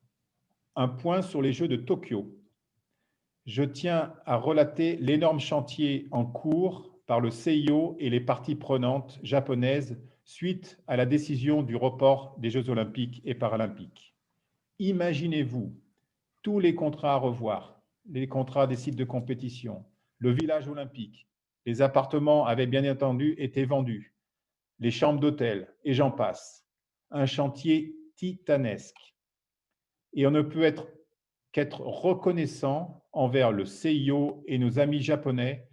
un point sur les Jeux de Tokyo. Je tiens à relater l'énorme chantier en cours par le CIO et les parties prenantes japonaises suite à la décision du report des Jeux olympiques et paralympiques. Imaginez-vous tous les contrats à revoir, les contrats des sites de compétition, le village olympique, les appartements avaient bien entendu été vendus, les chambres d'hôtel et j'en passe. Un chantier titanesque. Et on ne peut qu'être reconnaissant envers le CIO et nos amis japonais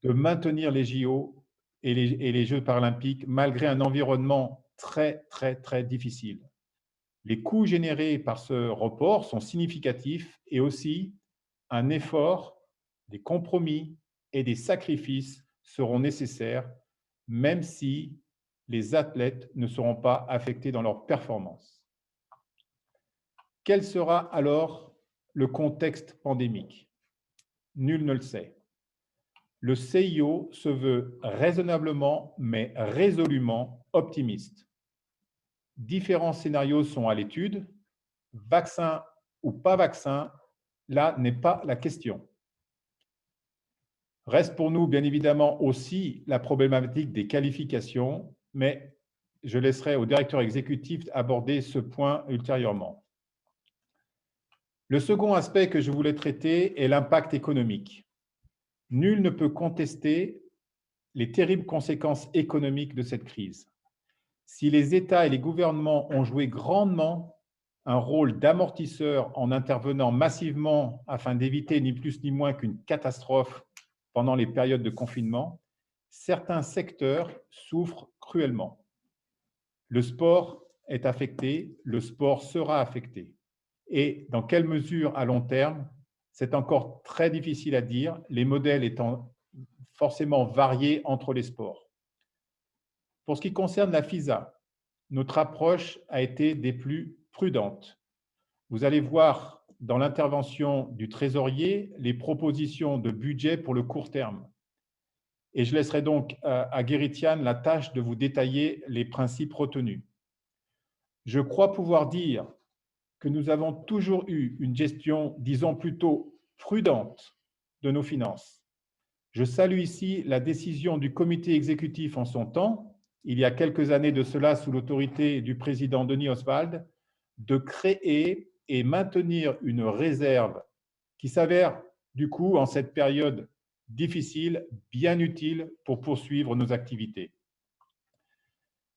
de maintenir les JO et les Jeux paralympiques malgré un environnement très difficile. Les coûts générés par ce report sont significatifs et aussi un effort, des compromis et des sacrifices seront nécessaires, même si les athlètes ne seront pas affectés dans leur performance. Quel sera alors le contexte pandémique? Nul ne le sait. Le CIO se veut raisonnablement, mais résolument optimiste. Différents scénarios sont à l'étude. Vaccin ou pas vaccin, là n'est pas la question. Reste pour nous, bien évidemment, aussi la problématique des qualifications, mais je laisserai au directeur exécutif aborder ce point ultérieurement. Le second aspect que je voulais traiter est l'impact économique. Nul ne peut contester les terribles conséquences économiques de cette crise. Si les États et les gouvernements ont joué grandement un rôle d'amortisseur en intervenant massivement afin d'éviter ni plus ni moins qu'une catastrophe pendant les périodes de confinement, certains secteurs souffrent cruellement. Le sport est affecté, le sport sera affecté. Et dans quelle mesure à long terme, c'est encore très difficile à dire, les modèles étant forcément variés entre les sports. Pour ce qui concerne la FISA, notre approche a été des plus prudentes. Vous allez voir dans l'intervention du trésorier les propositions de budget pour le court terme. Et je laisserai donc à Geritiane la tâche de vous détailler les principes retenus. Je crois pouvoir dire que nous avons toujours eu une gestion, disons plutôt prudente, de nos finances. Je salue ici la décision du comité exécutif en son temps, il y a quelques années de cela sous l'autorité du président Denis Oswald, de créer et maintenir une réserve qui s'avère du coup en cette période difficile, bien utile pour poursuivre nos activités.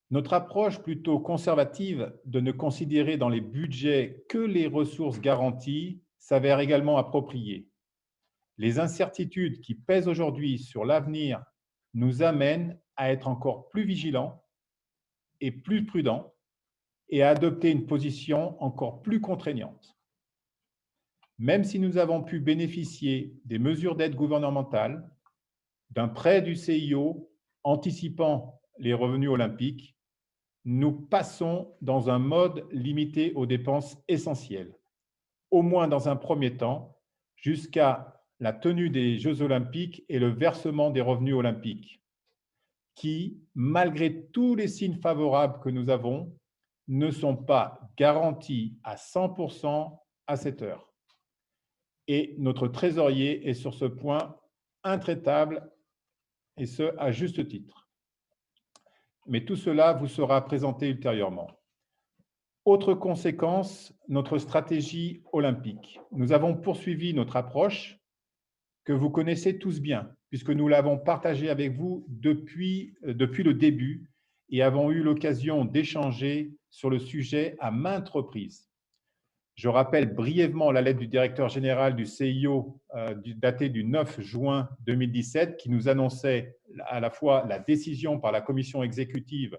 Notre approche plutôt conservative de ne considérer dans les budgets que les ressources garanties s'avère également appropriée. Les incertitudes qui pèsent aujourd'hui sur l'avenir nous amènent à être encore plus vigilants et plus prudent et à adopter une position encore plus contraignante. Même si nous avons pu bénéficier des mesures d'aide gouvernementale, d'un prêt du CIO anticipant les revenus olympiques, nous passons dans un mode limité aux dépenses essentielles, au moins dans un premier temps, jusqu'à la tenue des Jeux olympiques et le versement des revenus olympiques, qui, malgré tous les signes favorables que nous avons, ne sont pas garantis à 100% à cette heure. Et notre trésorier est sur ce point intraitable, et ce, à juste titre. Mais tout cela vous sera présenté ultérieurement. Autre conséquence, notre stratégie olympique. Nous avons poursuivi notre approche que vous connaissez tous bien, puisque nous l'avons partagée avec vous depuis le début et avons eu l'occasion d'échanger sur le sujet à maintes reprises. Je rappelle brièvement la lettre du directeur général du CIO datée du 9 juin 2017 qui nous annonçait à la fois la décision par la commission exécutive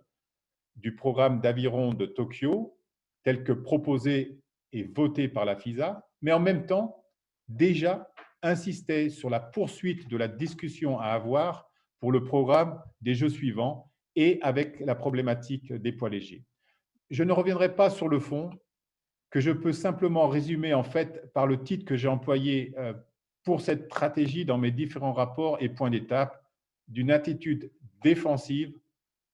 du programme d'aviron de Tokyo, tel que proposé et voté par la FISA, mais en même temps, déjà insistait sur la poursuite de la discussion à avoir pour le programme des Jeux suivants et avec la problématique des poids légers. Je ne reviendrai pas sur le fond, que je peux simplement résumer en fait par le titre que j'ai employé pour cette stratégie dans mes différents rapports et points d'étape, d'une attitude défensive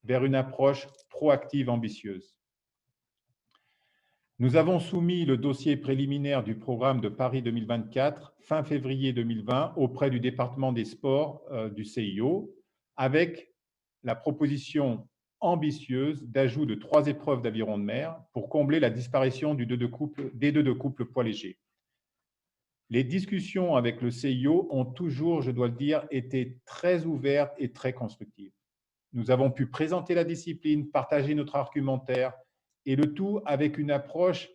vers une approche proactive ambitieuse. Nous avons soumis le dossier préliminaire du programme de Paris 2024 fin février 2020 auprès du département des sports du CIO avec la proposition ambitieuse d'ajout de 3 épreuves d'aviron de mer pour combler la disparition des deux de couple poids légers. Les discussions avec le CIO ont toujours, je dois le dire, été très ouvertes et très constructives. Nous avons pu présenter la discipline, partager notre argumentaire et le tout avec une approche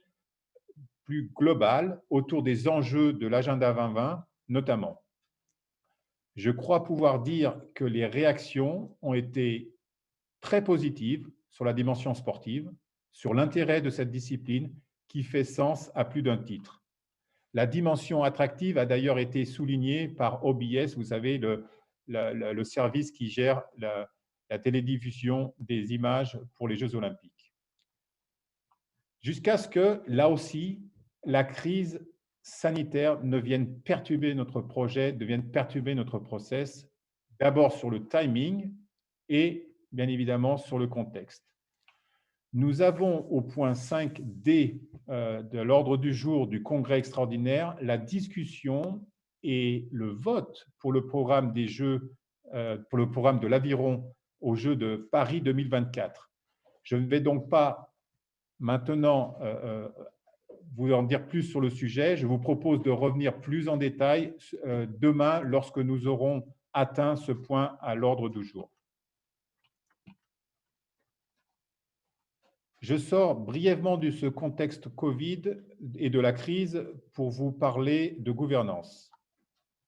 plus globale autour des enjeux de l'agenda 2020 notamment. Je crois pouvoir dire que les réactions ont été très positive sur la dimension sportive, sur l'intérêt de cette discipline qui fait sens à plus d'un titre. La dimension attractive a d'ailleurs été soulignée par OBS, vous savez, le service qui gère la télédiffusion des images pour les Jeux olympiques. Jusqu'à ce que, là aussi, la crise sanitaire ne vienne perturber notre projet, ne vienne perturber notre process, d'abord sur le timing et bien évidemment sur le contexte. Nous avons au point 5D de l'ordre du jour du Congrès extraordinaire la discussion et le vote pour le programme des Jeux, pour le programme de l'aviron aux Jeux de Paris 2024. Je ne vais donc pas maintenant vous en dire plus sur le sujet. Je vous propose de revenir plus en détail demain lorsque nous aurons atteint ce point à l'ordre du jour. Je sors brièvement de ce contexte Covid et de la crise pour vous parler de gouvernance.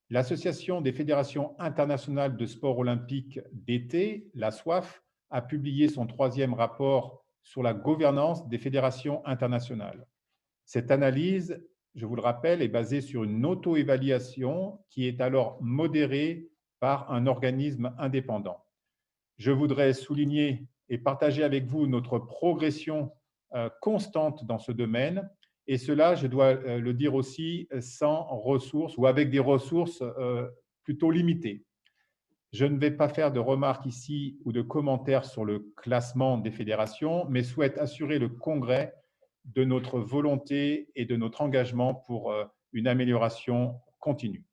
L'Association des fédérations internationales de sport olympique d'été, la SOIF, a publié son 3e rapport sur la gouvernance des fédérations internationales. Cette analyse, je vous le rappelle, est basée sur une auto-évaluation qui est alors modérée par un organisme indépendant. Je voudrais souligner et partager avec vous notre progression constante dans ce domaine. Et cela, je dois le dire aussi, sans ressources ou avec des ressources plutôt limitées. Je ne vais pas faire de remarques ici ou de commentaires sur le classement des fédérations, mais souhaite assurer le Congrès de notre volonté et de notre engagement pour une amélioration continue.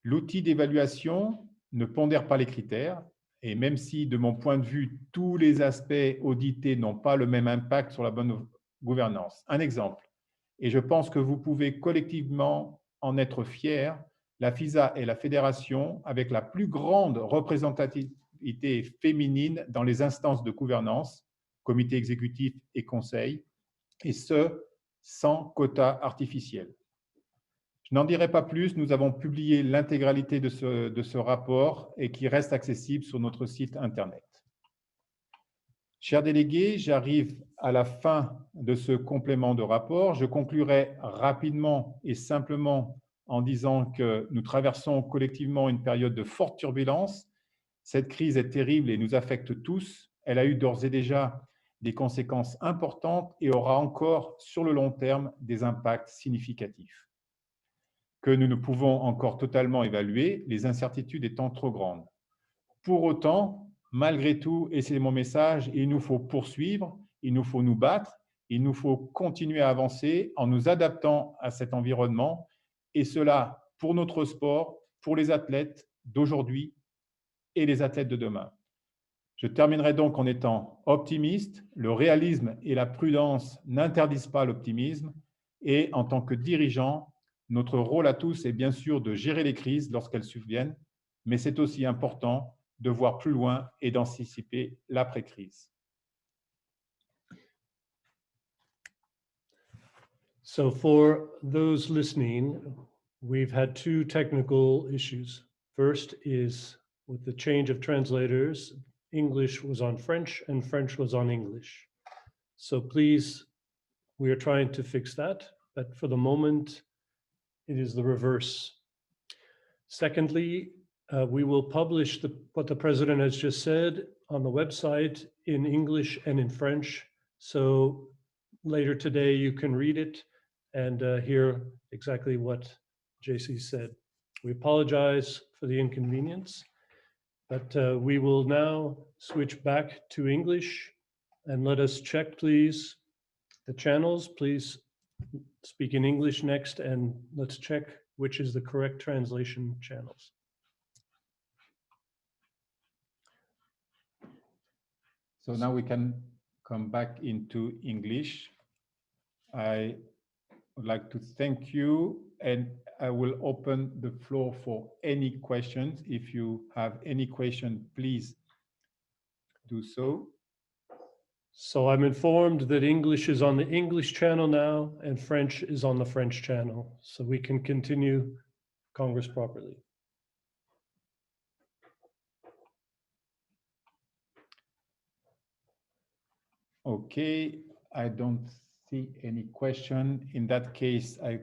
L'outil d'évaluation ne pondère pas les critères, et même si, de mon point de vue, tous les aspects audités n'ont pas le même impact sur la bonne gouvernance. Un exemple, et je pense que vous pouvez collectivement en être fiers, la FISA est la fédération avec la plus grande représentativité féminine dans les instances de gouvernance, comité exécutif et conseil, et ce, sans quota artificiel. Je n'en dirai pas plus, nous avons publié l'intégralité de ce rapport et qui reste accessible sur notre site Internet. Chers délégués, j'arrive à la fin de ce complément de rapport. Je conclurai rapidement et simplement en disant que nous traversons collectivement une période de forte turbulence. Cette crise est terrible et nous affecte tous. Elle a eu d'ores et déjà des conséquences importantes et aura encore sur le long terme des impacts significatifs que nous ne pouvons encore totalement évaluer, les incertitudes étant trop grandes. Pour autant, malgré tout, et c'est mon message, il nous faut poursuivre, il nous faut nous battre, il nous faut continuer à avancer en nous adaptant à cet environnement, et cela pour notre sport, pour les athlètes d'aujourd'hui et les athlètes de demain. Je terminerai donc en étant optimiste. Le réalisme et la prudence n'interdisent pas l'optimisme, et en tant que dirigeant, notre rôle à tous est bien sûr de gérer les crises lorsqu'elles surviennent, mais c'est aussi important de voir plus loin et d'anticiper l'après-crise. So for those listening, we've had two technical issues. First is with the change of translators, English was on French and French was on English. So please, we are trying to fix that, but for the moment, it is the reverse. Secondly, we will publish what the president has just said on the website in English and in French. So later today, you can read it and hear exactly what JC said. We apologize for the inconvenience, but we will now switch back to English, and let us check, please, the channels. Please speak in English next, and let's check which is the correct translation channels. So now we can come back into English. I would like to thank you, and I will open the floor for any questions. If you have any question, please do so. So I'm informed that English is on the English channel now and French is on the French channel, so we can continue Congress properly. Okay, I don't see any question. In that case, I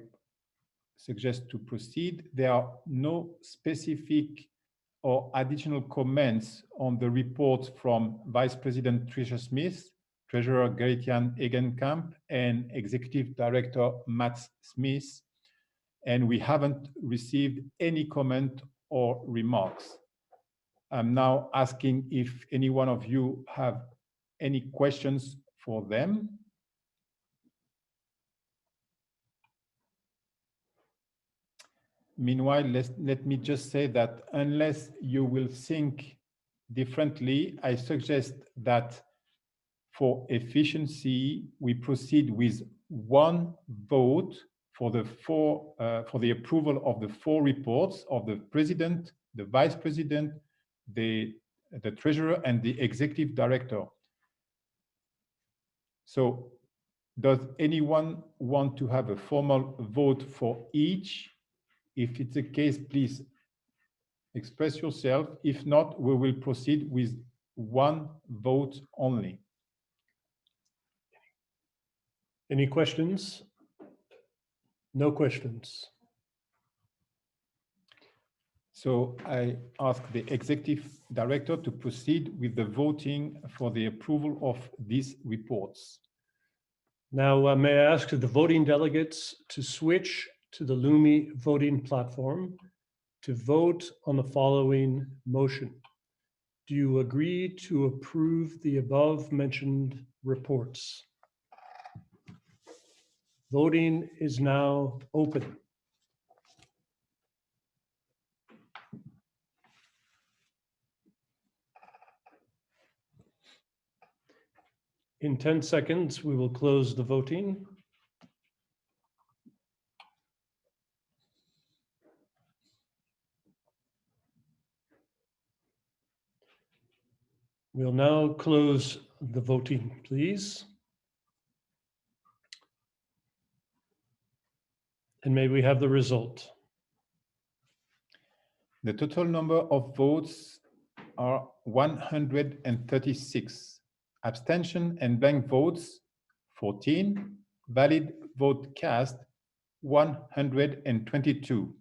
suggest to proceed. There are no specific or additional comments on the report from Vice President Tricia Smith, Treasurer Gerrit-Jan Egenkamp, and Executive Director Matt Smith, and we haven't received any comment or remarks. I'm now asking if any one of you have any questions for them. Meanwhile, let me just say that unless you will think differently, I suggest that for efficiency, we proceed with one vote for the approval of the four reports of the president, the vice president, the treasurer, and the executive director. So, does anyone want to have a formal vote for each? If it's the case, please express yourself. If not, we will proceed with one vote only. Any questions? No questions. So I ask the executive director to proceed with the voting for the approval of these reports. Now, may I ask the voting delegates to switch to the Lumi voting platform to vote on the following motion. Do you agree to approve the above mentioned reports? Voting is now open. In 10 seconds, we will close the voting. We'll now close the voting, please. And may we have the result? The total number of votes are 136. abstention and blank votes 14, valid vote cast 122.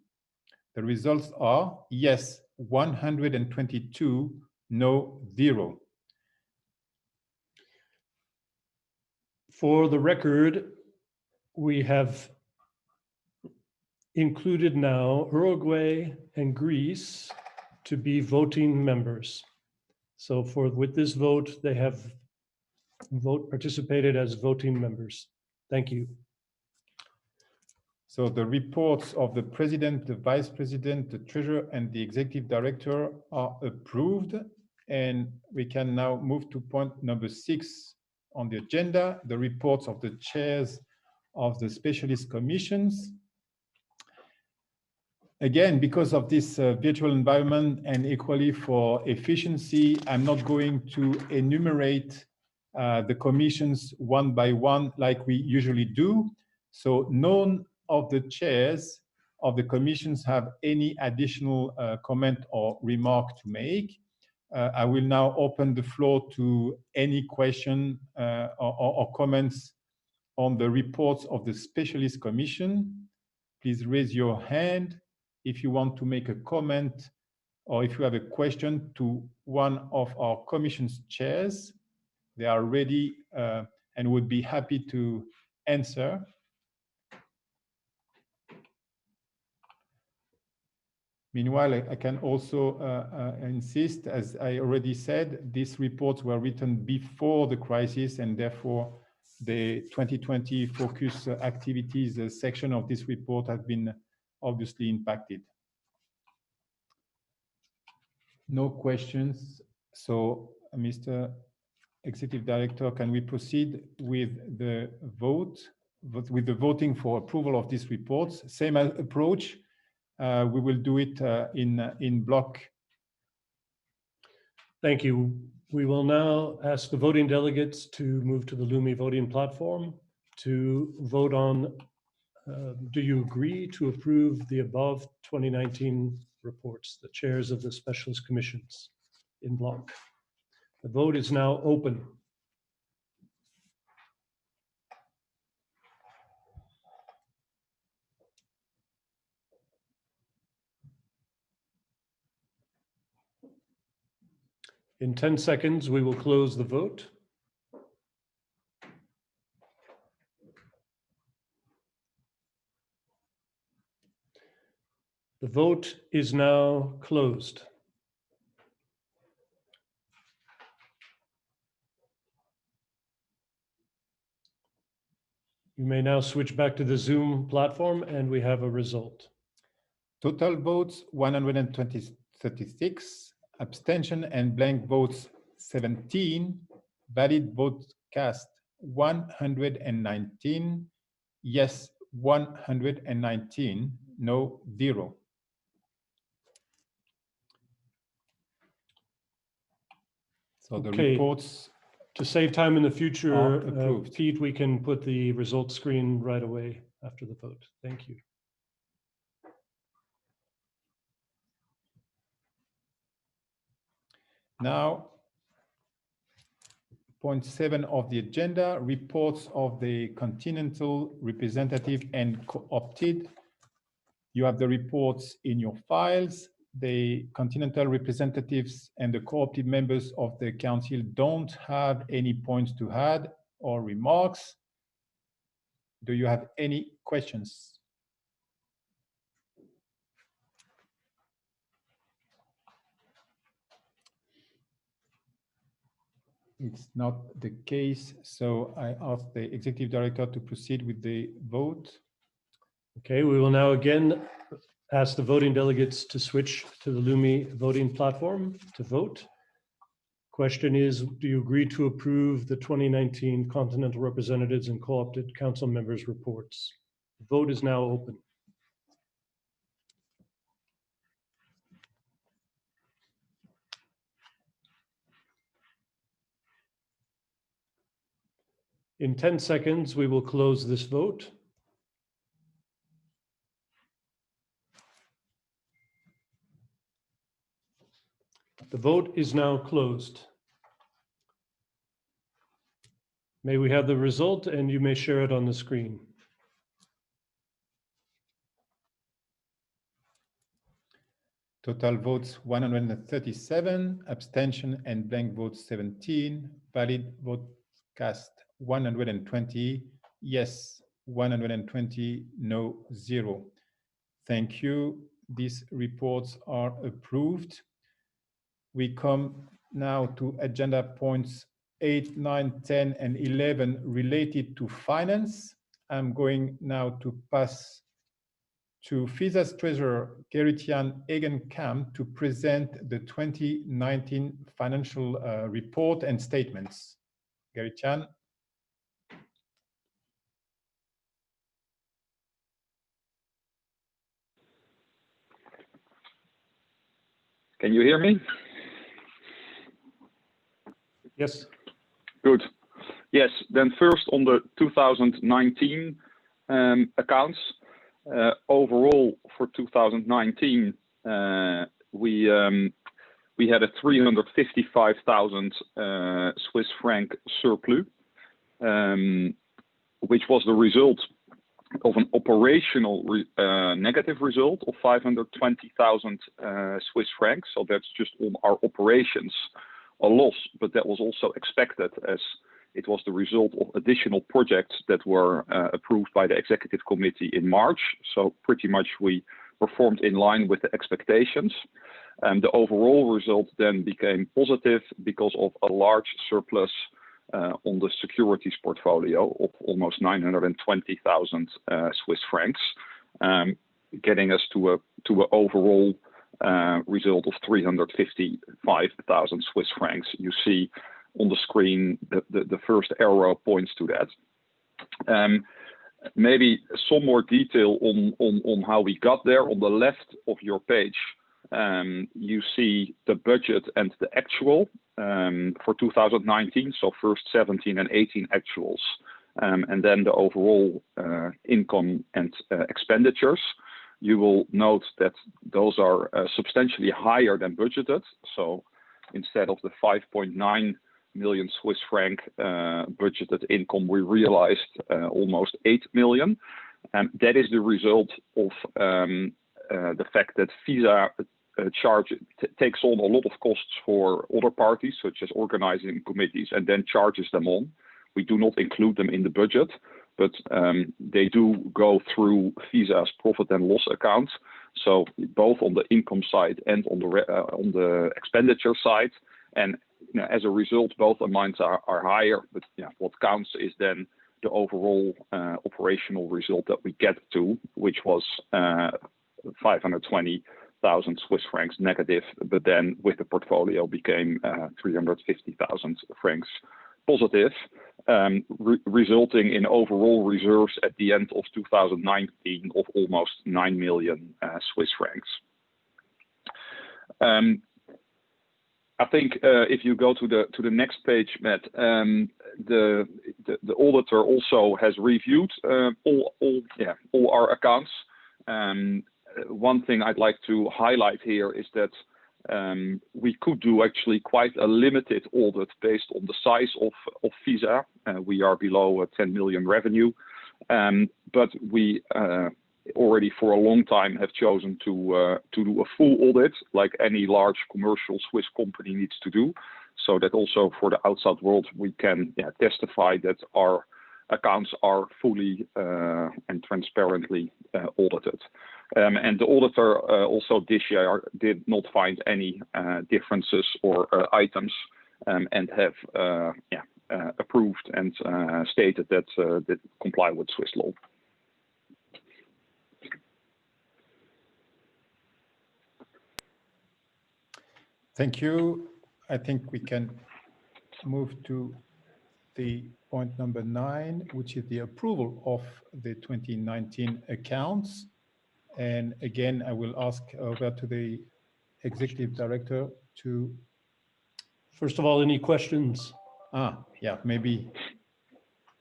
The results are yes 122, no 0. For the record, we have included now Uruguay and Greece to be voting members. So with this vote, they have participated as voting members. Thank you. So the reports of the President, the Vice President, the Treasurer, and the Executive Director are approved. And we can now move to point number 6 on the agenda, the reports of the chairs of the specialist commissions. Again, because of this virtual environment and equally for efficiency, I'm not going to enumerate the commissions one by one like we usually do. So none of the chairs of the commissions have any additional comment or remark to make. I will now open the floor to any question or comments on the reports of the specialist commission. Please raise your hand if you want to make a comment or if you have a question to one of our commission's chairs. They are ready and would be happy to answer. Meanwhile, I can also insist, as I already said, these reports were written before the crisis, and therefore the 2020 focus activities section of this report has been obviously impacted. No questions. So, Mr. Executive Director, can we proceed with the vote, with the voting for approval of these reports? Same approach. We will do it in block. Thank you. We will now ask the voting delegates to move to the Lumi voting platform to vote on, do you agree to approve the above 2019 reports, the chairs of the specialist commissions in block? The vote is now open. In 10 seconds, we will close the vote. The vote is now closed. You may now switch back to the Zoom platform and we have a result. Total votes 136, abstention and blank votes 17, valid votes cast 119, yes 119, no 0. So the reports, to save time in the future, approved. Pete, we can put the results screen right away after the vote. Thank you. Now, point 7 of the agenda, reports of the Continental representative and co-opted. You have the reports in your files. The Continental representatives and the co-opted members of the council don't have any points to add or remarks. Do you have any questions? It's not the case, so I ask the Executive Director to proceed with the vote. Okay, we will now again ask the voting delegates to switch to the Lumi voting platform to vote. Question is, do you agree to approve the 2019 Continental representatives and co-opted council members reports? The vote is now open. In 10 seconds, we will close this vote. The vote is now closed. May we have the result, and you may share it on the screen. Total votes 137, abstention and blank votes 17, valid vote cast 120, yes 120, no 0. Thank you. These reports are approved. We come now to agenda points 8, 9, 10, and 11 related to finance. I'm going now to pass to FISA's Treasurer Gerrit-Jan Egenkamp to present the 2019 financial report and statements. Gerrit-Jan. Can you hear me? Yes. Good. Yes, then first on the 2019 accounts. Overall for 2019, we had a 355,000 Swiss franc surplus, which was the result of an operational negative result of 520,000 Swiss francs. So that's just on our operations, a loss, but that was also expected as it was the result of additional projects that were approved by the executive committee in March. So pretty much we performed in line with the expectations. And the overall result then became positive because of a large surplus on the securities portfolio of almost 920,000 Swiss francs, getting us to an overall result of 355,000 Swiss francs. You see on the screen the first arrow points to that. Maybe some more detail on how we got there. On the left of your page, you see the budget and the actual for 2019. So first 17 and 18 actuals, and then the overall income and expenditures. You will note that those are substantially higher than budgeted. So instead of the 5.9 million Swiss franc budgeted income, we realized almost 8 million. That is the result of the fact that FISA takes on a lot of costs for other parties, such as organizing committees, and then charges them on. We do not include them in the budget, but they do go through FISA's profit and loss account. So both on the income side and on the expenditure side, and as a result, both amounts are higher. But what counts is then the overall operational result that we get to, which was 520,000 Swiss francs negative, but then with the portfolio became 350,000 francs positive, resulting in overall reserves at the end of 2019 of almost 9 million Swiss francs. I think if you go to the next page, Matt, the auditor also has reviewed all our accounts. One thing I'd like to highlight here is that we could do actually quite a limited audit based on the size of FISA. We are below 10 million revenue, but we already for a long time have chosen to do a full audit, like any large commercial Swiss company needs to do, so that also for the outside world we can testify that our accounts are fully and transparently audited. And the auditor also this year did not find any differences or items, and have approved and stated that that comply with Swiss law. Thank you. I think we can move to the point number 9, which is the approval of the 2019 accounts. And again, I will ask over to the Executive Director to... First of all, any questions? Yeah, maybe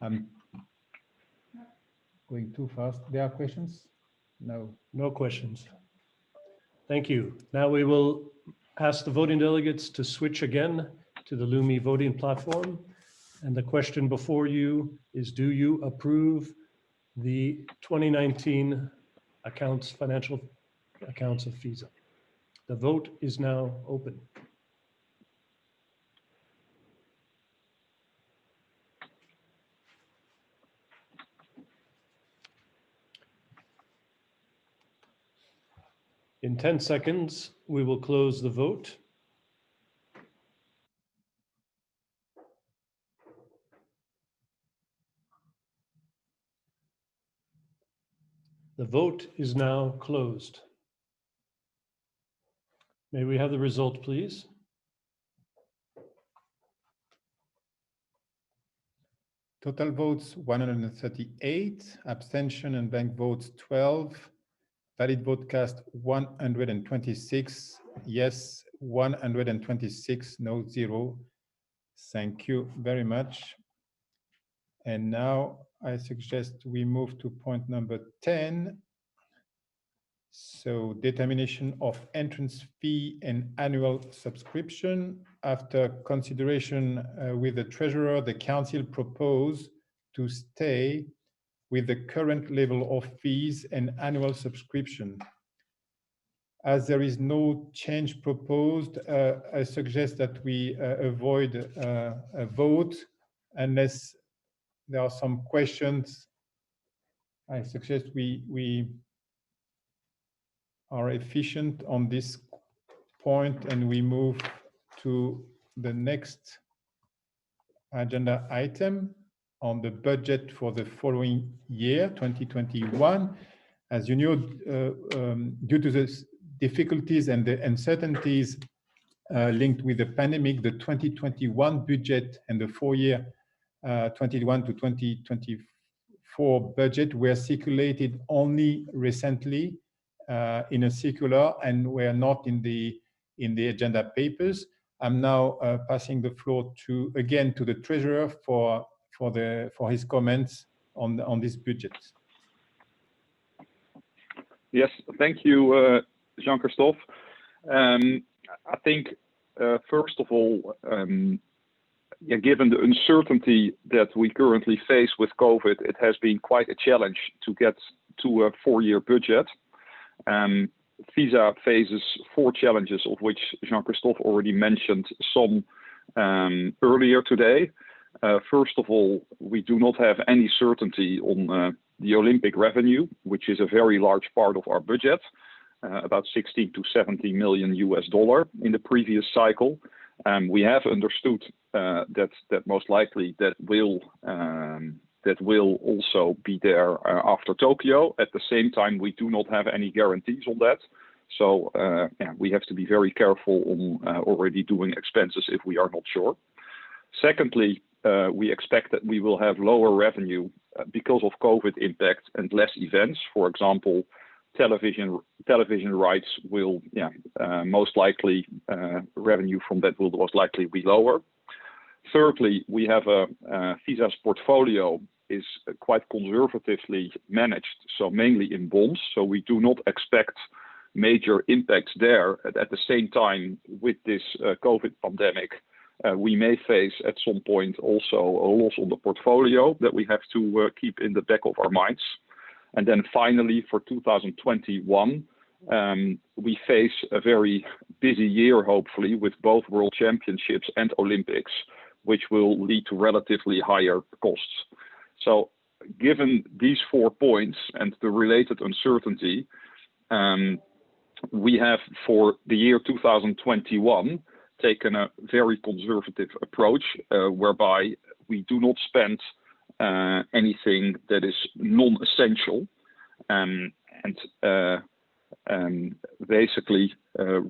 I'm going too fast. There are questions? No. No questions. Thank you. Now we will ask the voting delegates to switch again to the Lumi voting platform. And the question before you is, do you approve the 2019 financial accounts of FISA? The vote is now open. In 10 seconds, we will close the vote. The vote is now closed. May we have the result, please? Total votes 138, abstention and blank votes 12, valid vote cast 126, yes 126, no 0. Thank you very much. And now I suggest we move to point number 10. So determination of entrance fee and annual subscription. After consideration with the treasurer, the council propose to stay with the current level of fees and annual subscription. As there is no change proposed, I suggest that we avoid a vote unless there are some questions. I suggest we are efficient on this point and we move to the next agenda item on the budget for the following year, 2021. As you know, due to the difficulties and the uncertainties linked with the pandemic, the 2021 budget and the 4-year 21 to 2024 budget were circulated only recently in a circular and were not in the agenda papers. I'm now passing the floor again to the treasurer for his comments on this budget. Yes, thank you, Jean-Christophe. I think first of all, given the uncertainty that we currently face with COVID, it has been quite a challenge to get to a 4-year budget. FISA faces 4 challenges, of which Jean-Christophe already mentioned some earlier today. First of all, we do not have any certainty on the Olympic revenue, which is a very large part of our budget, about $60 to $70 million in the previous cycle. We have understood that most likely that will also be there after Tokyo. At the same time, we do not have any guarantees on that. So we have to be very careful on already doing expenses if we are not sure. Secondly, we expect that we will have lower revenue because of COVID impact and less events. For example, television rights will most likely revenue from that will most likely be lower. Thirdly, we have FISA's portfolio is quite conservatively managed, so mainly in bonds. So we do not expect major impacts there. At the same time, with this COVID pandemic, we may face at some point also a loss on the portfolio that we have to keep in the back of our minds. And then finally, for 2021, we face a very busy year, hopefully, with both World Championships and Olympics, which will lead to relatively higher costs. So given these 4 points and the related uncertainty, we have for the year 2021 taken a very conservative approach whereby we do not spend anything that is non-essential and basically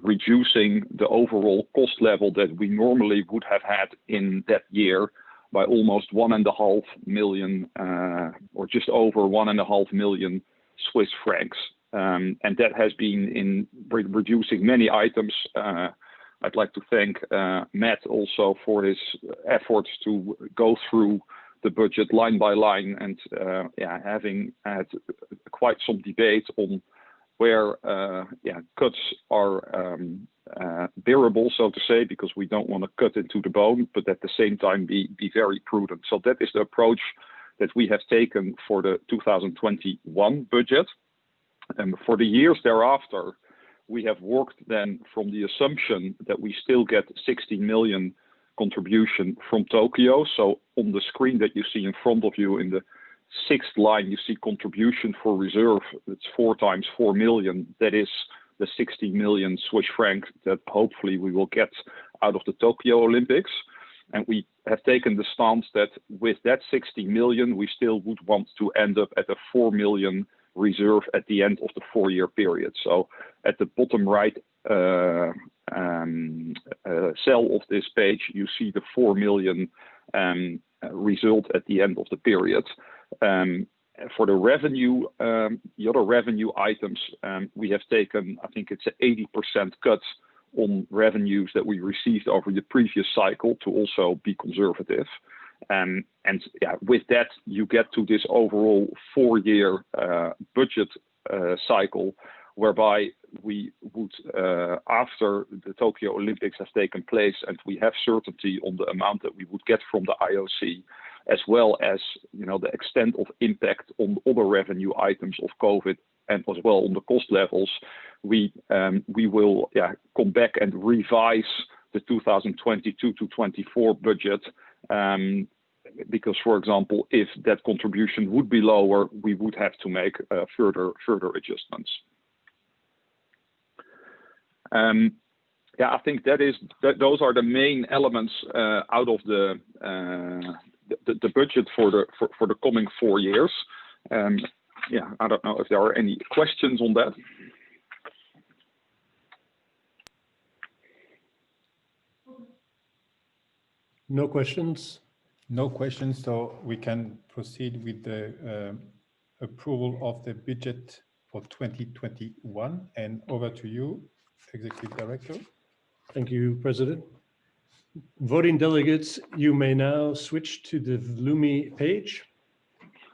reducing the overall cost level that we normally would have had in that year by almost 1.5 million or just over 1.5 million Swiss francs. And that has been in reducing many items. I'd like to thank Matt also for his efforts to go through the budget line by line and having had quite some debate on where cuts are bearable, so to say, because we don't want to cut into the bone, but at the same time be very prudent. So that is the approach that we have taken for the 2021 budget. And for the years thereafter, we have worked then from the assumption that we still get 16 million contribution from Tokyo. So on the screen that you see in front of you, in the 6th line, you see contribution for reserve. It's 4 times 4 million. That is the 60 million Swiss franc that hopefully we will get out of the Tokyo Olympics. And we have taken the stance that with that 60 million, we still would want to end up at a 4 million reserve at the end of the 4-year period. So at the bottom right cell of this page, you see the 4 million result at the end of the period. For the revenue, the other revenue items, we have taken, I think it's an 80% cut on revenues that we received over the previous cycle to also be conservative. And yeah, with that, you get to this overall 4-year budget cycle, whereby we would, after the Tokyo Olympics has taken place and we have certainty on the amount that we would get from the IOC, as well as the extent of impact on other revenue items of COVID, and as well on the cost levels, we will come back and revise the 2022 to 24 budget. Because, for example, if that contribution would be lower, we would have to make further adjustments. I think those are the main elements out of the budget for the coming 4 years. I don't know if there are any questions on that. No questions. No questions, so we can proceed with the approval of the budget for 2021. And over to you, Executive Director. Thank you, President. Voting delegates, you may now switch to the Lumi page,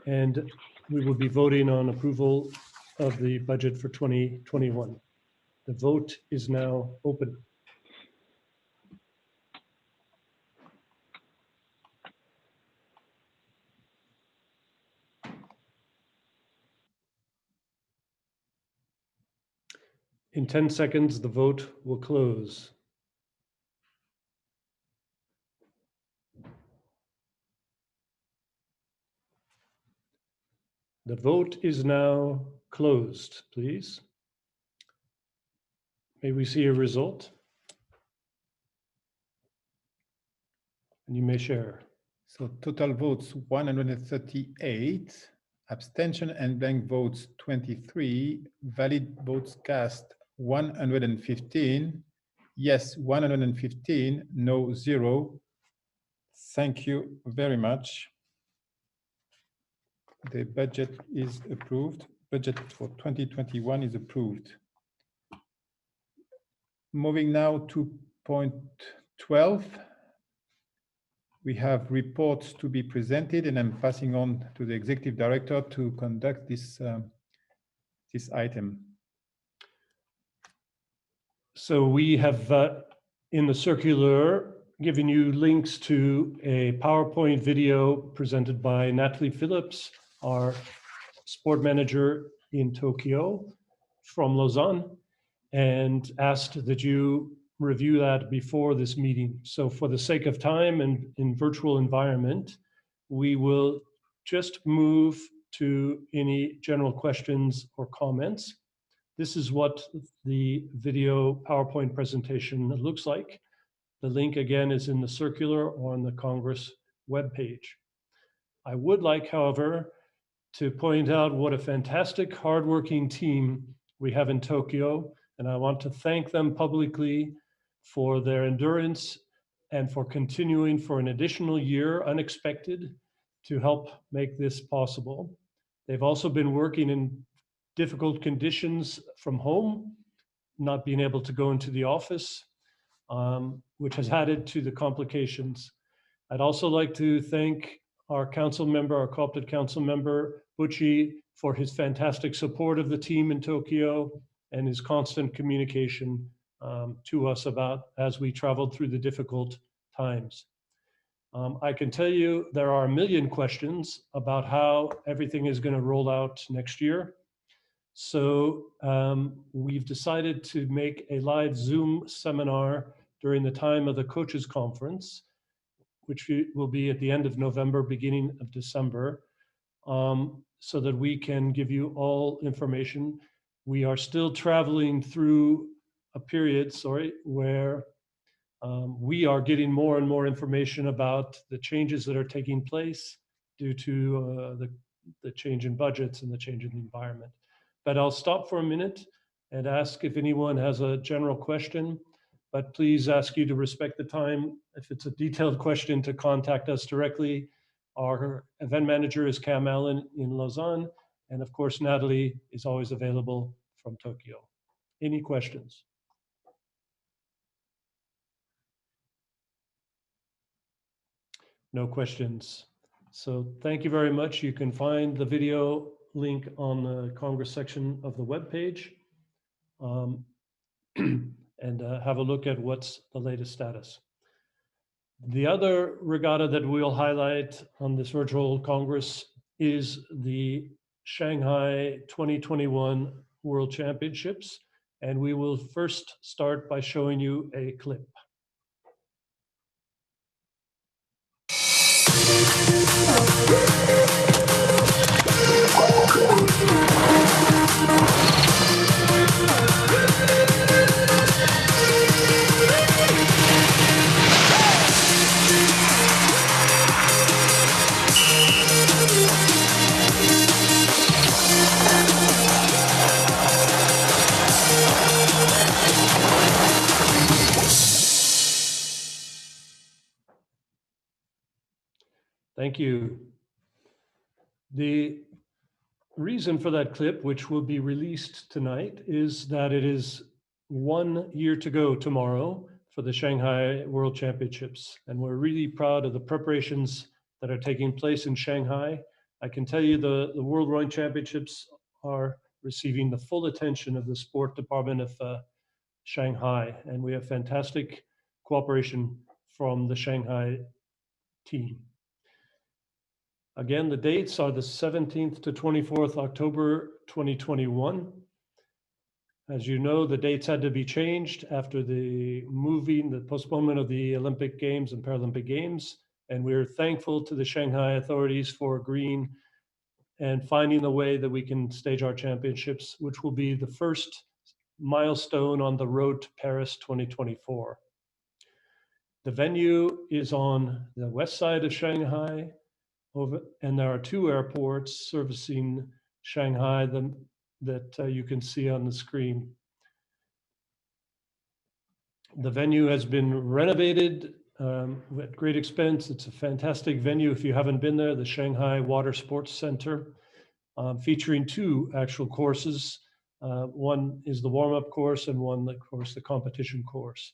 and we will be voting on approval of the budget for 2021. The vote is now open. In 10 seconds, the vote will close. The vote is now closed, please. May we see a result? And you may share. So total votes 138, abstention and blank votes 23, valid votes cast 115, yes 115, no 0. Thank you very much. The budget is approved. Budget for 2021 is approved. Moving now to point 12. We have reports to be presented, and I'm passing on to the Executive Director to conduct this item. So we have in the circular given you links to a PowerPoint video presented by Natalie Phillips, our sport manager in Tokyo from Lausanne, and asked that you review that before this meeting. So for the sake of time and in virtual environment, we will just move to any general questions or comments. This is what the video PowerPoint presentation looks like. The link again is in the circular or on the Congress webpage. I would like, however, to point out what a fantastic hardworking team we have in Tokyo, and I want to thank them publicly for their endurance and for continuing for an additional year, unexpected, to help make this possible. They've also been working in difficult conditions from home, not being able to go into the office, which has added to the complications. I'd also like to thank our council member, our co-opted council member, Bucci, for his fantastic support of the team in Tokyo and his constant communication to us about as we traveled through the difficult times. I can tell you there are a million questions about how everything is going to roll out next year. So we've decided to make a live Zoom seminar during the time of the coaches conference, which will be at the end of November, beginning of December, so that we can give you all information. We are still traveling through a period, where we are getting more and more information about the changes that are taking place due to the change in budgets and the change in the environment. But I'll stop for a minute and ask if anyone has a general question, but please ask you to respect the time. If it's a detailed question, to contact us directly. Our event manager is Cam Allen in Lausanne, and of course, Natalie is always available from Tokyo. Any questions? No questions. So thank you very much. You can find the video link on the Congress section of the webpage, and have a look at what's the latest status. The other regatta that we'll highlight on this virtual Congress is the Shanghai 2021 World Championships. And we will first start by showing you a clip. Thank you. The reason for that clip, which will be released tonight, is that it is 1 year to go tomorrow for the Shanghai World Championships. And we're really proud of the preparations that are taking place in Shanghai. I can tell you the World Rowing Championships are receiving the full attention of the sport department of Shanghai. And we have fantastic cooperation from the Shanghai team. Again, the dates are the 17th to 24th October 2021. As you know, the dates had to be changed after the postponement of the Olympic Games and Paralympic Games. And we're thankful to the Shanghai authorities for agreeing and finding a way that we can stage our championships, which will be the first milestone on the road to Paris 2024. The venue is on the west side of Shanghai, and there are 2 airports servicing Shanghai that you can see on the screen. The venue has been renovated at great expense. It's a fantastic venue. If you haven't been there, the Shanghai Water Sports Center, featuring 2 actual courses. One is the warm-up course and one, of course, the competition course.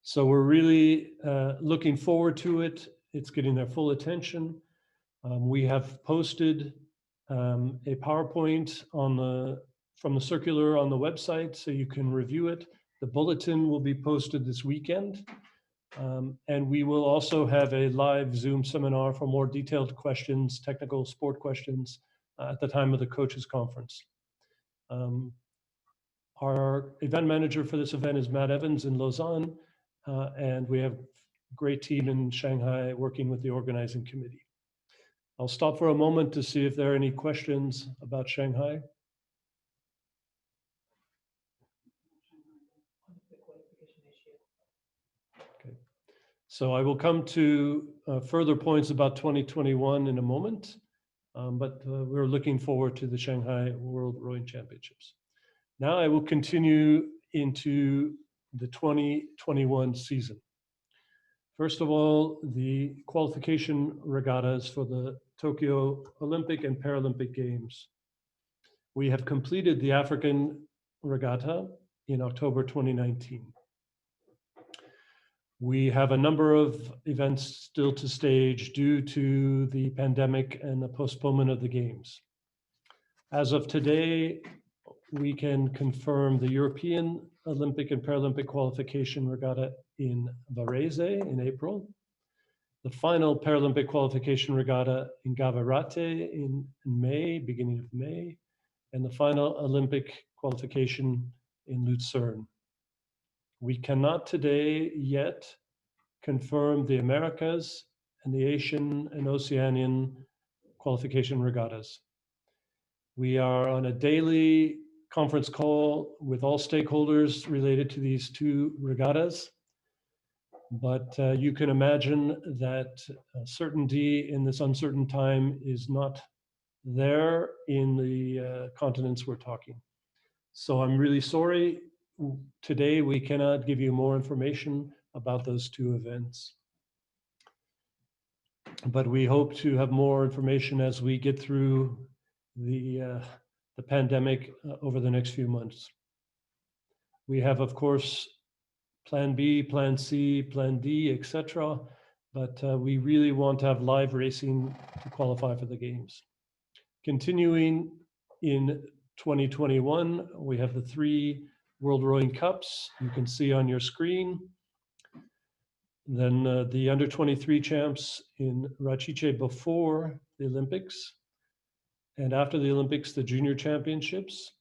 So we're really looking forward to it. It's getting their full attention. We have posted a PowerPoint from the circular on the website, so you can review it. The bulletin will be posted this weekend. And we will also have a live Zoom seminar for more detailed questions, technical sport questions, at the time of the coaches conference. Our event manager for this event is Matt Evans in Lausanne, and we have a great team in Shanghai working with the organizing committee. I'll stop for a moment to see if there are any questions about Shanghai. Okay. So I will come to further points about 2021 in a moment, but we're looking forward to the Shanghai World Rowing Championships. Now I will continue into the 2021 season. First of all, the qualification regattas for the Tokyo Olympic and Paralympic Games. We have completed the African regatta in October 2019. We have a number of events still to stage due to the pandemic and the postponement of the games. As of today, we can confirm the European Olympic and Paralympic qualification regatta in Varese in April, the final Paralympic qualification regatta in Gavirate in May, beginning of May, and the final Olympic qualification in Lucerne. We cannot today yet confirm the Americas and the Asian and Oceanian qualification regattas. We are on a daily conference call with all stakeholders related to these two regattas, but you can imagine that certainty in this uncertain time is not there in the continents we're talking. So I'm really sorry. Today we cannot give you more information about those two events. But we hope to have more information as we get through the pandemic over the next few months. We have, of course, Plan B, Plan C, Plan D, etc. But we really want to have live racing to qualify for the games. Continuing in 2021, we have the 3 World Rowing Cups you can see on your screen. Then the under 23 champs in Rachice before the Olympics. And after the Olympics, the junior championships.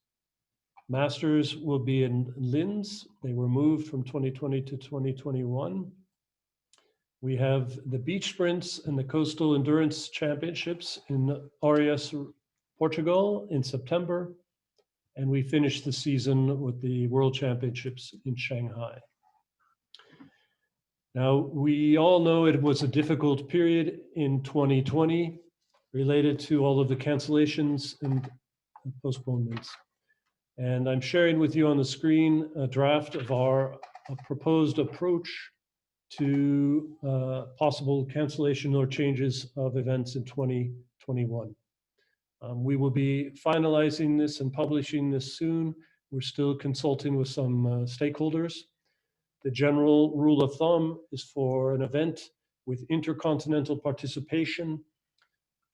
Masters will be in Linz. They were moved from 2020 to 2021. We have the beach sprints and the coastal endurance championships in Arias, Portugal in September. And we finished the season with the World Championships in Shanghai. Now, we all know it was a difficult period in 2020 related to all of the cancellations and postponements. And I'm sharing with you on the screen a draft of our proposed approach to possible cancellation or changes of events in 2021. We will be finalizing this and publishing this soon. We're still consulting with some stakeholders. The general rule of thumb is for an event with intercontinental participation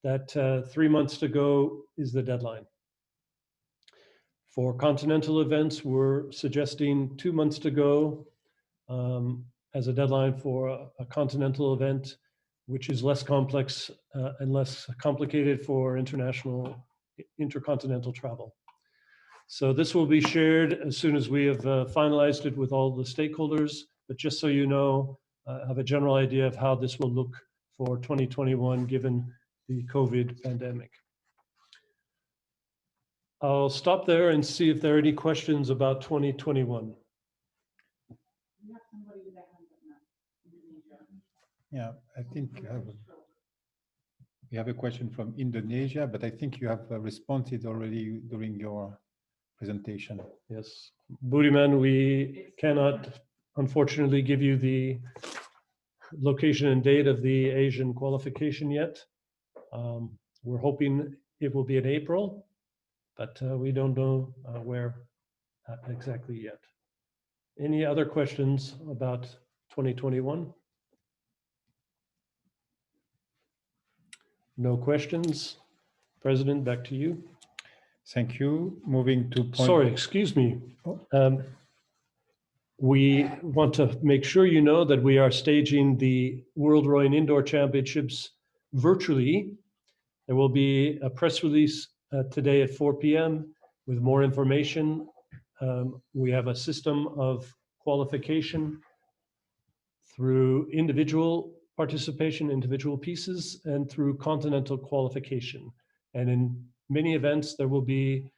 that 3 months to go is the deadline. For continental events, we're suggesting 2 months to go as a deadline for a continental event, which is less complex and less complicated for intercontinental travel. So this will be shared as soon as we have finalized it with all the stakeholders, but just so you know, have a general idea of how this will look for 2021 given the COVID pandemic. I'll stop there and see if there are any questions about 2021. Yeah, I think we have a question from Indonesia, but I think you have responded already during your presentation. Yes, Budiman, we cannot unfortunately give you the location and date of the Asian qualification yet. We're hoping it will be in April, but we don't know where exactly yet. Any other questions about 2021? No questions. President, back to you. Thank you. Moving to point. Sorry, excuse me. We want to make sure you know that we are staging the World Rowing Indoor Championships virtually. There will be a press release today at 4 p.m. with more information. We have a system of qualification through individual participation, individual pieces, and through continental qualification. And in many events, there will be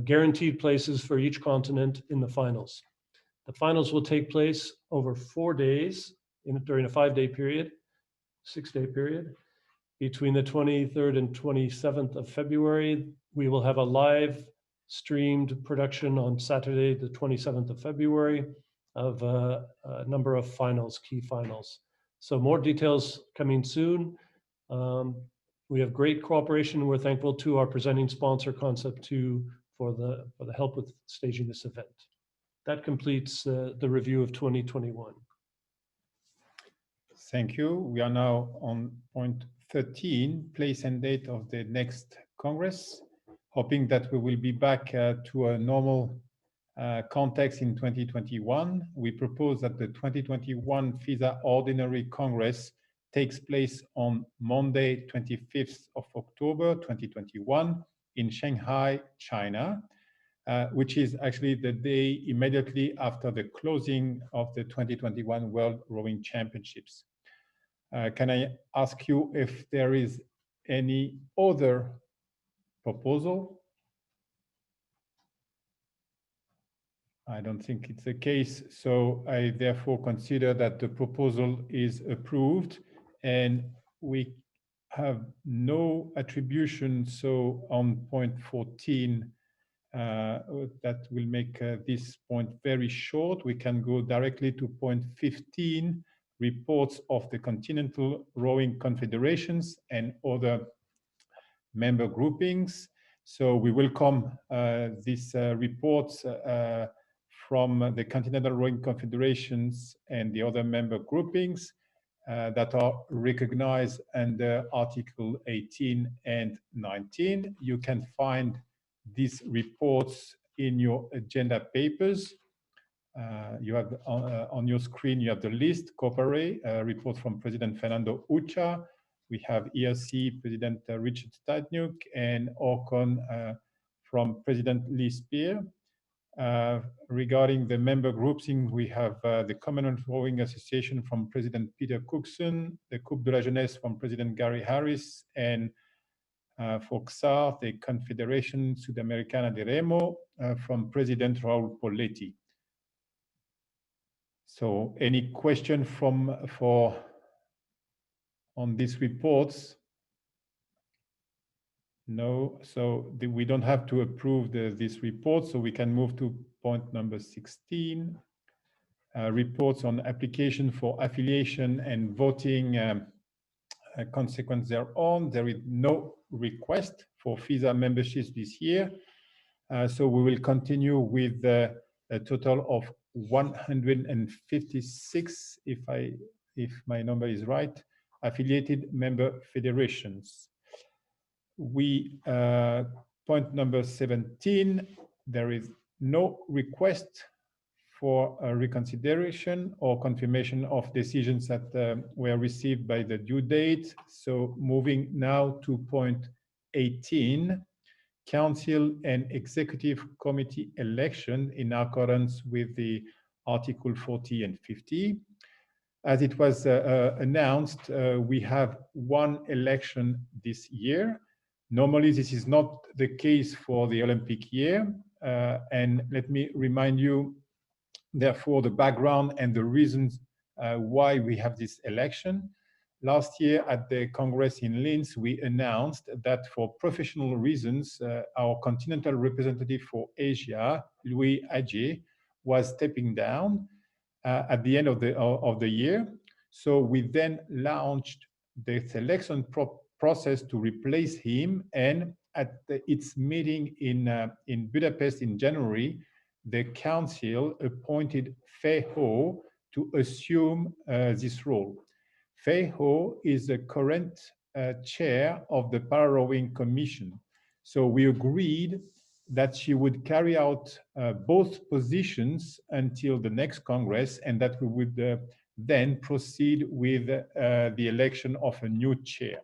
guaranteed places for each continent in the finals. The finals will take place over 4 days during a 5-day period, 6-day period. Between the 23rd and 27th of February, we will have a live streamed production on Saturday, the 27th of February, of a number of finals, key finals. So more details coming soon. We have great cooperation. We're thankful to our presenting sponsor, Concept 2, for the help with staging this event. That completes the review of 2021. Thank you. We are now on point 13, place and date of the next Congress, hoping that we will be back to a normal context in 2021, we propose that the 2021 FISA Ordinary Congress takes place on Monday, 25th of October, 2021 in Shanghai, China, which is actually the day immediately after the closing of the 2021 World Rowing Championships. Can I ask you if there is any other proposal? I don't think it's the case, so I therefore consider that the proposal is approved, and we have no attribution. So on point 14, that will make this point very short. We can go directly to point 15, reports of the Continental Rowing Confederations and other member groupings. So we welcome these reports from the Continental Rowing Confederations and the other member groupings that are recognized under Article 18 and 19. You can find these reports in your agenda papers. You have on your screen, you have the list, Corporate, report from President Fernando Ucha. We have ERC President Richard Stadniuk, and Orcon from President Lee Spear. Regarding the member grouping, we have the Commonwealth Rowing Association from President Peter Cookson, the Coupe de la Jeunesse from President Gary Harris, and for XAR, the Confederation Sudamericana de Remo from President Raul Poletti. So any question on these reports? No, so we don't have to approve this report, so we can move to point number 16, reports on application for affiliation and voting consequence thereon. There is no request for FISA memberships this year, so we will continue with a total of 156, if my number is right, affiliated member federations. We point number 17, there is no request for a reconsideration or confirmation of decisions that were received by the due date. So moving now to point 18, Council and Executive Committee election in accordance with the Article 40 and 50. As it was announced, we have one election this year. Normally, this is not the case for the Olympic year. And let me remind you, therefore, the background and the reasons why we have this election. Last year at the Congress in Linz, we announced that for professional reasons, our continental representative for Asia, Louis Adje, was stepping down at the end of the year. So we then launched the selection process to replace him, and at its meeting in Budapest in January, the council appointed Fei Ho to assume this role. Fei Ho is the current chair of the Para-Rowing Commission. So we agreed that she would carry out both positions until the next Congress, and that we would then proceed with the election of a new chair.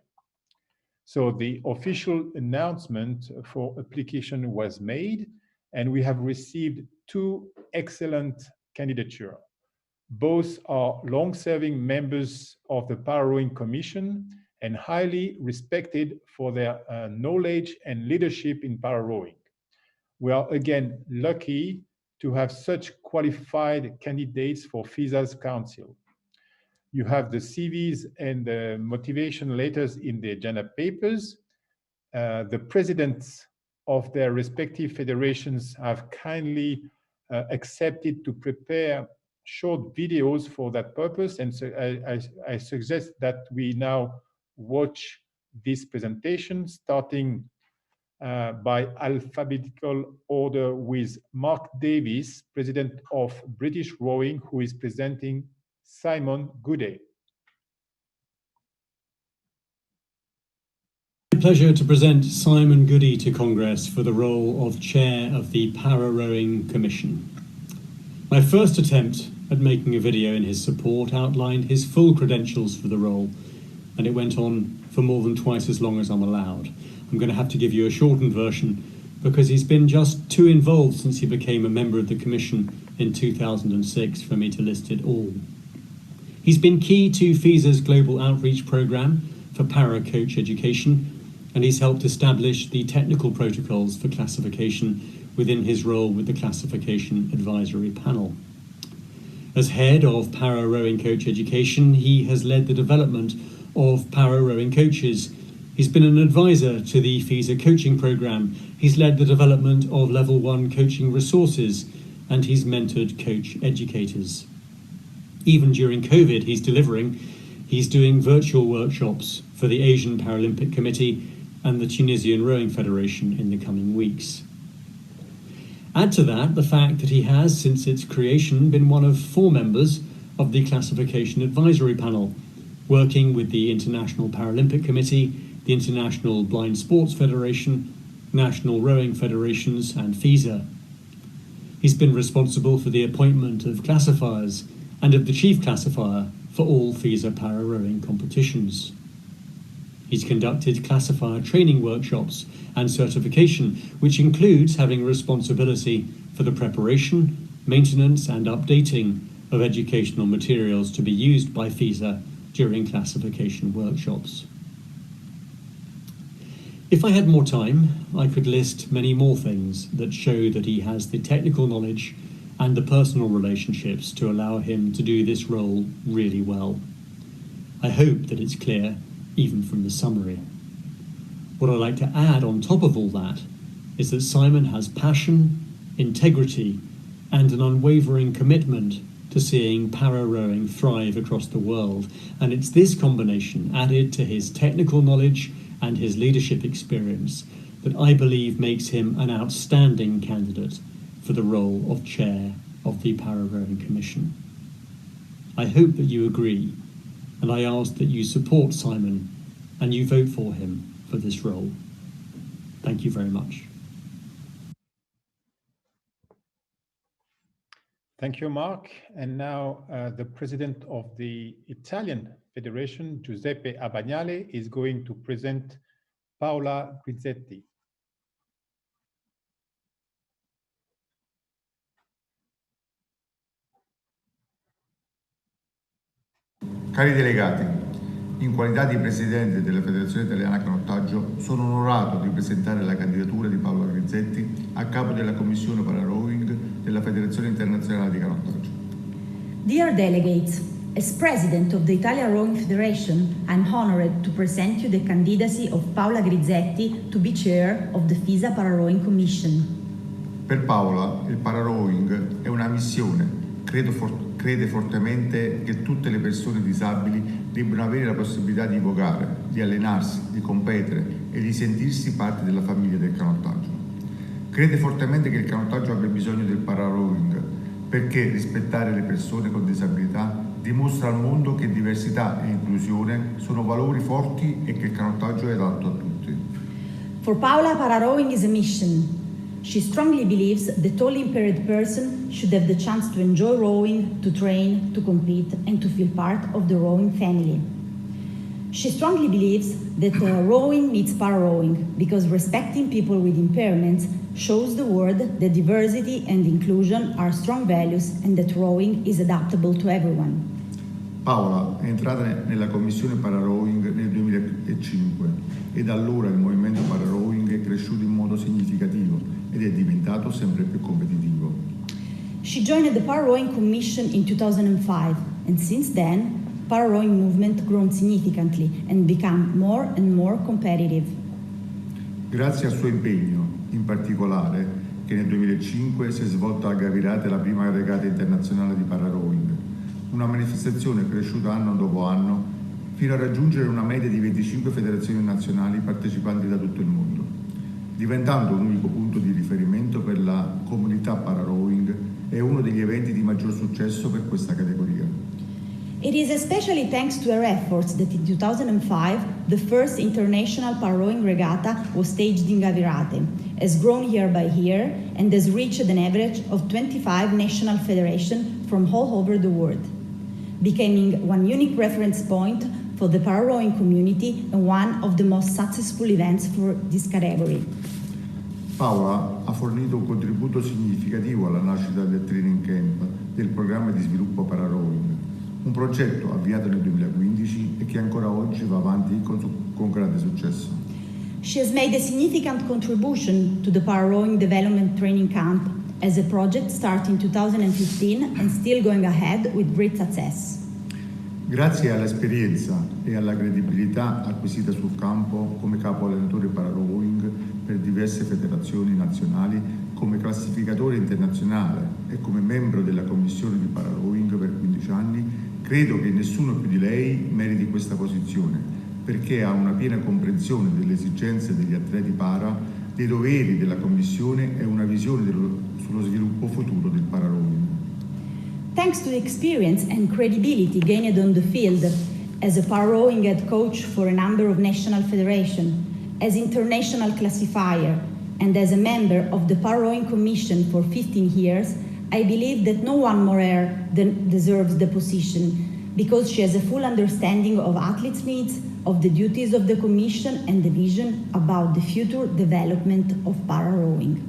So the official announcement for application was made, and we have received two excellent candidatures. Both are long-serving members of the Para-Rowing Commission and highly respected for their knowledge and leadership in para-rowing. We are again lucky to have such qualified candidates for FISA's council. You have the CVs and the motivation letters in the agenda papers. The presidents of their respective federations have kindly accepted to prepare short videos for that purpose, and so I suggest that we now watch this presentation, starting by alphabetical order with Mark Davis, President of British Rowing, who is presenting Simon Gooday. pleasure to present Simon Goody to Congress for the role of Chair of the Para-Rowing Commission. My first attempt at making a video in his support outlined his full credentials for the role, and it went on for more than twice as long as I'm allowed. I'm going to have to give you a shortened version because he's been just too involved since he became a member of the Commission in 2006 for me to list it all. He's been key to FISA's global outreach programme for para-coach education, and he's helped establish the technical protocols for classification within his role with the Classification Advisory Panel. As head of para-rowing coach education, he has led the development of para-rowing coaches. He's been an advisor to the FISA coaching programme. He's led the development of Level 1 coaching resources, and he's mentored coach educators. Even during COVID, he's doing virtual workshops for the Asian Paralympic Committee and the Tunisian Rowing Federation in the coming weeks. Add to that the fact that he has, since its creation, been one of 4 members of the Classification Advisory Panel, working with the International Paralympic Committee, the International Blind Sports Federation, National Rowing Federations, and FISA. He's been responsible for the appointment of classifiers and of the chief classifier for all FISA para-rowing competitions. He's conducted classifier training workshops and certification, which includes having responsibility for the preparation, maintenance, and updating of educational materials to be used by FISA during classification workshops. If I had more time, I could list many more things that show that he has the technical knowledge and the personal relationships to allow him to do this role really well. I hope that it's clear, even from the summary. What I'd like to add on top of all that is that Simon has passion, integrity, and an unwavering commitment to seeing para-rowing thrive across the world. And it's this combination, added to his technical knowledge and his leadership experience, that I believe makes him an outstanding candidate for the role of Chair of the Para-Rowing Commission. I hope that you agree, and I ask that you support Simon and you vote for him for this role. Thank you very much. Thank you, Mark. And now the President of the Italian Federation, Giuseppe Abagnale, is going to present Paola Grizzetti. Cari delegati, in qualità di Presidente della Federazione Italiana Canottaggio, sono onorato di presentare la candidatura di Paola Grizzetti a capo della Commissione Para-Rowing della Federazione Internazionale di Canottaggio. Dear delegates, as President of the Italian Rowing Federation, I'm honored to present you the candidacy of Paola Grizzetti to be Chair of the FISA Para-Rowing Commission. Per Paola, il Para-Rowing è una missione. Crede fortemente che tutte le persone disabili debbano avere la possibilità di vogare, di allenarsi, di competere e di sentirsi parte della famiglia del canottaggio. Crede fortemente che il canottaggio abbia bisogno del para-rowing perché rispettare le persone con disabilità dimostra al mondo che diversità e inclusione sono valori forti e che il canottaggio è adatto a tutti. For Paola, para-rowing is a mission. She strongly believes that all impaired person should have the chance to enjoy rowing, to train, to compete, and to feel part of the rowing family. She strongly believes that rowing meets para-rowing because respecting people with impairments shows the world that diversity and inclusion are strong values and that rowing is adaptable to everyone. Paola è entrata nella commissione para-rowing nel 2005 e da allora il movimento para-rowing è cresciuto in modo significativo ed è diventato sempre più competitivo. She joined the Para-Rowing Commission in 2005 and since then para-rowing movement grown significantly and become more and more competitive. Grazie al suo impegno, in particolare, che nel 2005 si è svolta a Gavirate la prima regata internazionale di para-rowing, una manifestazione cresciuta anno dopo anno fino a raggiungere una media di 25 federazioni nazionali partecipanti da tutto il mondo, diventando un unico punto di riferimento per la comunità para-rowing e uno degli eventi di maggior successo per questa categoria. It is especially thanks to her efforts that in 2005, the first international para-rowing regatta was staged in Gavirate, has grown year by year, and has reached an average of 25 national federations from all over the world, becoming one unique reference point for the para-rowing community and one of the most successful events for this category. Paola ha fornito un contributo significativo alla nascita del training camp del programma di sviluppo para-rowing, un progetto avviato nel 2015 e che ancora oggi va avanti con grande successo. She has made a significant contribution to the para-rowing development training camp as a project started in 2015 and still going ahead with great success. Grazie all'esperienza e alla credibilità acquisita sul campo come capo allenatore para-rowing per diverse federazioni nazionali, come classificatore internazionale e come membro della commissione di para-rowing per 15 anni, credo che nessuno più di lei meriti questa posizione, perché ha una piena comprensione delle esigenze degli atleti para, dei doveri della commissione e una visione sullo sviluppo futuro del para-rowing. Thanks to the experience and credibility gained on the field as a para-rowing head coach for a number of national federations, as international classifier, and as a member of the para-rowing commission for 15 years, I believe that no one more deserves the position, because she has a full understanding of athletes' needs, of the duties of the commission, and the vision about the future development of para-rowing.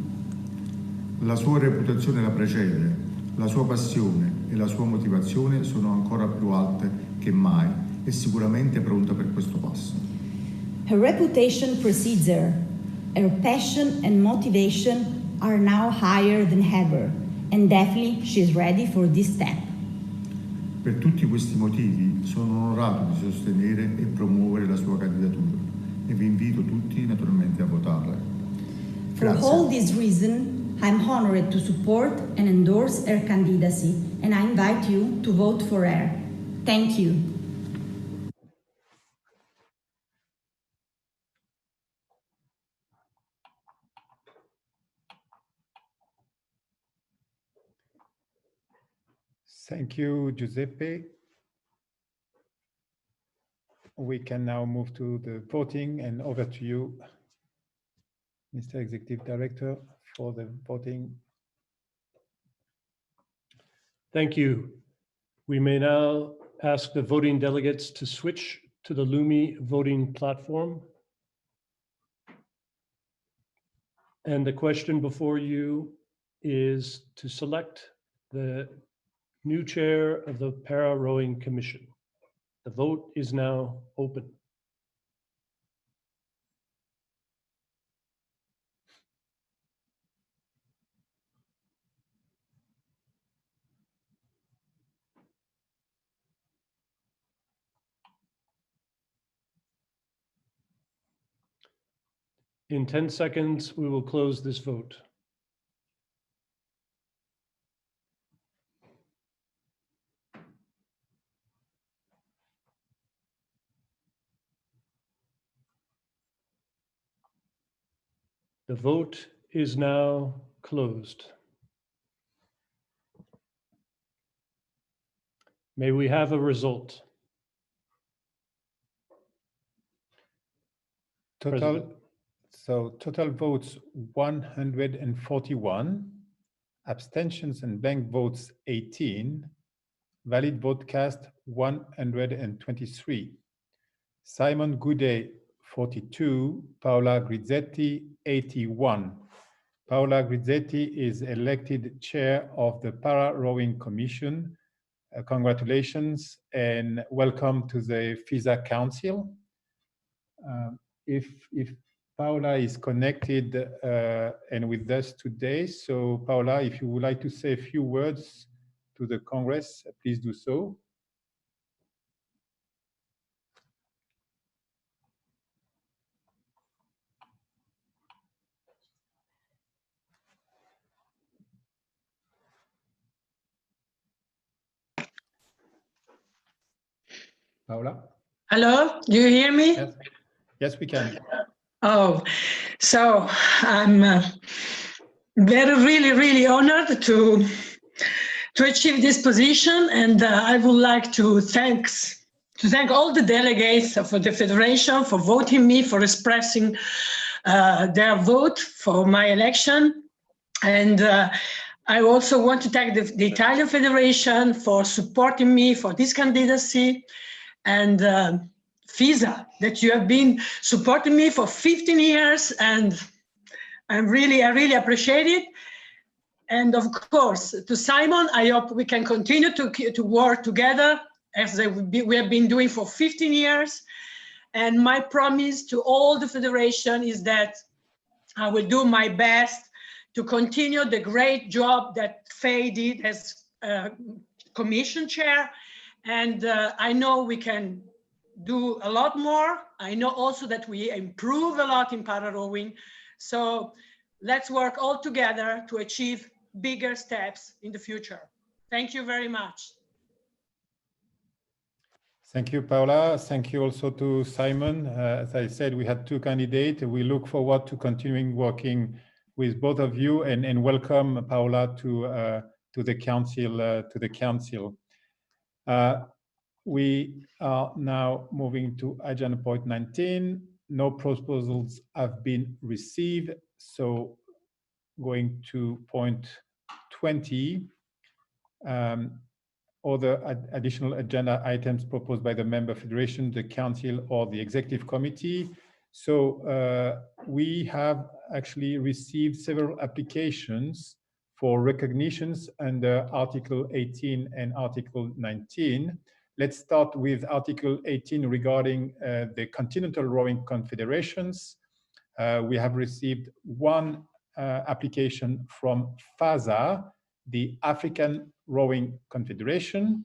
La sua reputazione la precede, la sua passione e la sua motivazione sono ancora più alte che mai e sicuramente pronta per questo passo. Her reputation precedes her. Her passion and motivation are now higher than ever, and definitely she is ready for this step. Per tutti questi motivi sono onorato di sostenere e promuovere la sua candidatura e vi invito tutti naturalmente a votarla. For all these reasons, I'm honored to support and endorse her candidacy, and I invite you to vote for her. Thank you. Thank you, Giuseppe. We can now move to the voting, and over to you, Mr. Executive Director, for the voting. Thank you. We may now ask the voting delegates to switch to the Lumi voting platform. And the question before you is to select the new chair of the Para-Rowing Commission. The vote is now open. In 10 seconds, we will close this vote. The vote is now closed. May we have a result? Total votes 141, abstentions and blank votes 18, valid vote cast 123. Simon Goudet 42, Paola Grizzetti 81. Paola Grizzetti is elected chair of the Para-Rowing Commission. Congratulations and welcome to the FISA Council. If Paola is connected and with us today, so Paola, if you would like to say a few words to the Congress, please do so. Paola? Hello, do you hear me? Yes, yes we can. Oh, so I'm really honored to to achieve this position, and I would like to thank all the delegates for the Federation for voting me, for expressing their vote for my election. And I also want to thank the Italian Federation for supporting me for this candidacy, and FISA, that you have been supporting me for 15 years, and I really appreciate it. And of course, to Simon, I hope we can continue to work together as we have been doing for 15 years. And my promise to all the Federation is that I will do my best to continue the great job that Faye did as Commission Chair. And I know we can do a lot more. I know also that we improve a lot in para-rowing. So let's work all together to achieve bigger steps in the future. Thank you very much. Thank you, Paola. Thank you also to Simon. As I said, we had two candidates. We look forward to continuing working with both of you, and welcome Paola to the council. We are now moving to agenda point 19. No proposals have been received, so going to point 20. Other additional agenda items proposed by the member federation, the council, or the executive committee. So we have actually received several applications for recognitions under Article 18 and Article 19. Let's start with Article 18 regarding the Continental Rowing Confederations. We have received one application from FISA, the African Rowing Confederation.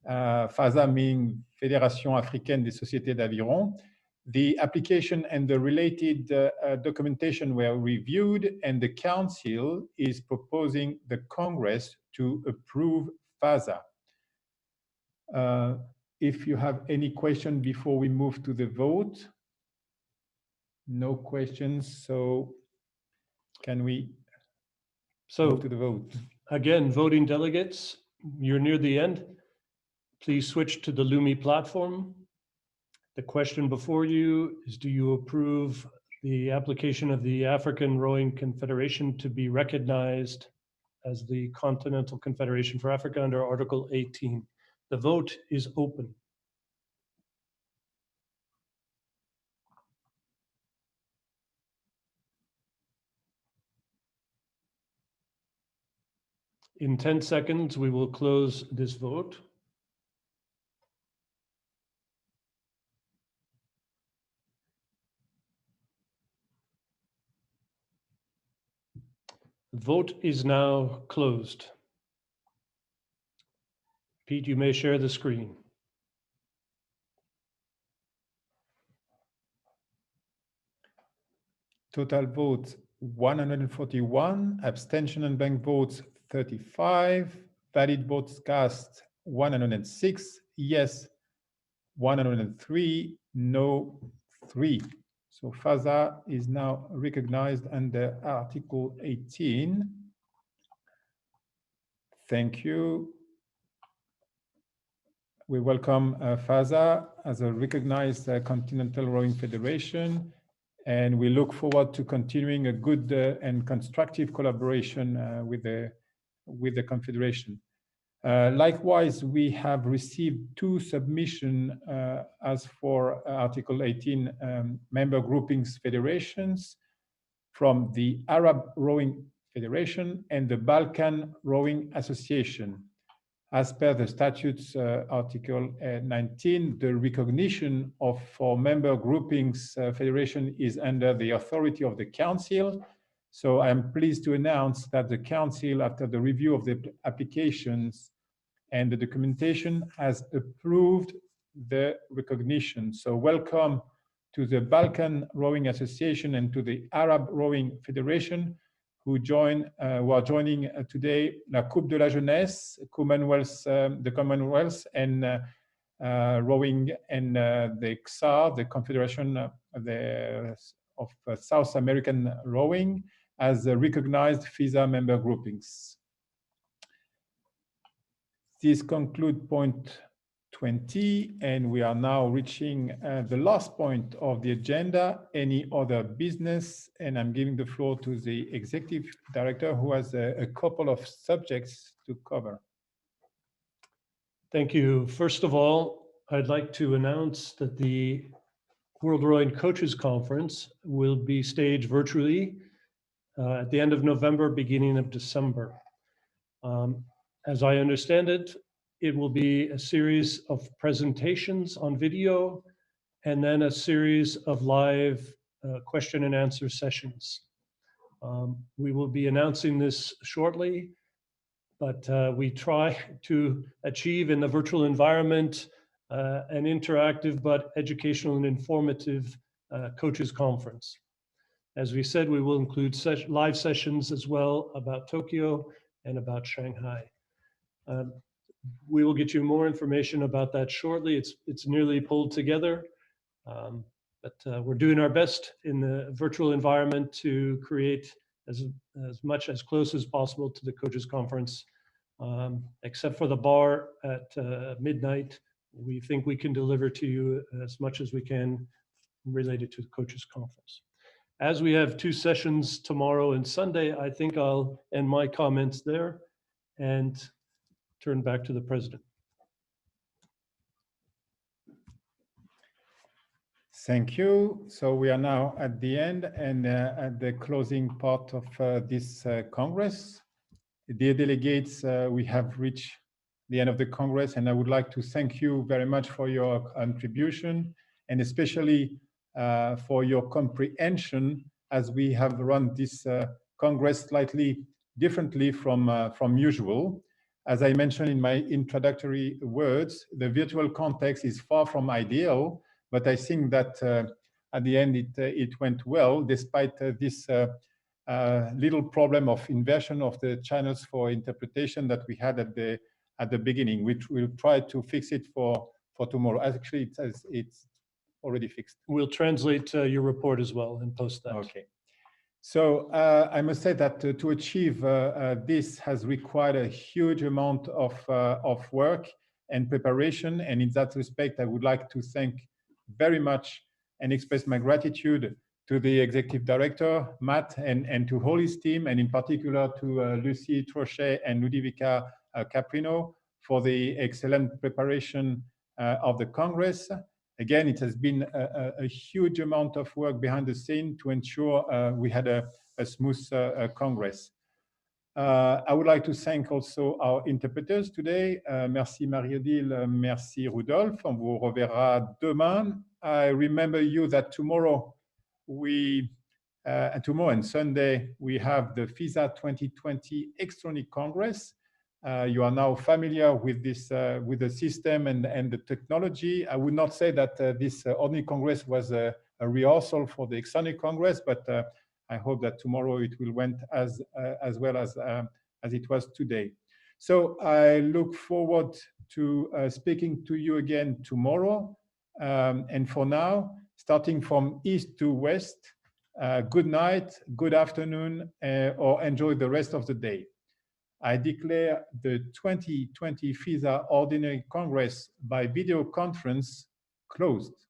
FISA meaning Fédération Africaine des Sociétés d'Aviron. The application and the related documentation were reviewed, and the council is proposing the Congress to approve FISA. If you have any question before we move to the vote? No questions, so can we move to the vote? Again, voting delegates, you're near the end. Please switch to the Lumi platform. The question before you is, do you approve the application of the African Rowing Confederation to be recognized as the Continental Confederation for Africa under Article 18? The vote is open. In 10 seconds, we will close this vote. The vote is now closed. Pete, you may share the screen. Total votes 141, abstention and blank votes 35, valid votes cast 106, yes 103, no 3. So FISA is now recognized under Article 18. Thank you. We welcome FISA as a recognized Continental Rowing Federation, and we look forward to continuing a good and constructive collaboration with the Confederation. Likewise, we have received 2 submissions as for Article 18 member groupings federations from the Arab Rowing Federation and the Balkan Rowing Association. As per the statutes, Article 19, the recognition of for member groupings federation is under the authority of the Council. So I'm pleased to announce that the Council, after the review of the applications and the documentation, has approved the recognition. So welcome to the Balkan Rowing Association and to the Arab Rowing Federation, who are joining today La Coupe de la Jeunesse, the Commonwealth, and rowing, and the XAR, the Confederation of South American Rowing, as recognized FISA member groupings. This concludes point 20, and we are now reaching the last point of the agenda, any other business, and I'm giving the floor to the Executive Director who has a couple of subjects to cover. Thank you. First of all, I'd like to announce that the World Rowing Coaches Conference will be staged virtually at the end of November, beginning of December. As I understand it, it will be a series of presentations on video and then a series of live question and answer sessions. We will be announcing this shortly, but we try to achieve in the virtual environment an interactive but educational and informative coaches conference. As we said, we will include live sessions as well about Tokyo and about Shanghai. We will get you more information about that shortly. It's nearly pulled together, but we're doing our best in the virtual environment to create as much as close as possible to the coaches conference. Except for the bar at midnight, we think we can deliver to you as much as we can related to the coaches conference. As we have two sessions tomorrow and Sunday, I think I'll end my comments there and turn back to the president. Thank you. So we are now at the end and at the closing part of this Congress. Dear delegates, we have reached the end of the Congress, and I would like to thank you very much for your contribution, and especially for your comprehension as we have run this Congress slightly differently from usual. As I mentioned in my introductory words, the virtual context is far from ideal, but I think that at the end it went well, despite this little problem of inversion of the channels for interpretation that we had at the beginning, which we'll try to fix it for tomorrow. Actually, it's already fixed. We'll translate your report as well and post that. Okay. So I must say that to achieve this has required a huge amount of work and preparation. And in that respect, I would like to thank very much and express my gratitude to the Executive Director, Matt, and to all his team, and in particular to Lucy Trochet and Ludovica Caprino for the excellent preparation of the Congress. Again, it has been a huge amount of work behind the scene to ensure we had a smooth Congress. I would like to thank also our interpreters today. Merci Marie-Odile, merci Rudolph. On vous reverra demain. I remember you that tomorrow tomorrow and Sunday, we have the FISA 2020 Extronic Congress. You are now familiar with this, with the system and the technology. I would not say that this Ordinary Congress was a rehearsal for the Extronic Congress, but I hope that tomorrow it will went as well as it was today. So I look forward to speaking to you again tomorrow. And for now, starting from east to west, good night, good afternoon, or enjoy the rest of the day. I declare the 2020 FISA Ordinary Congress by video conference closed.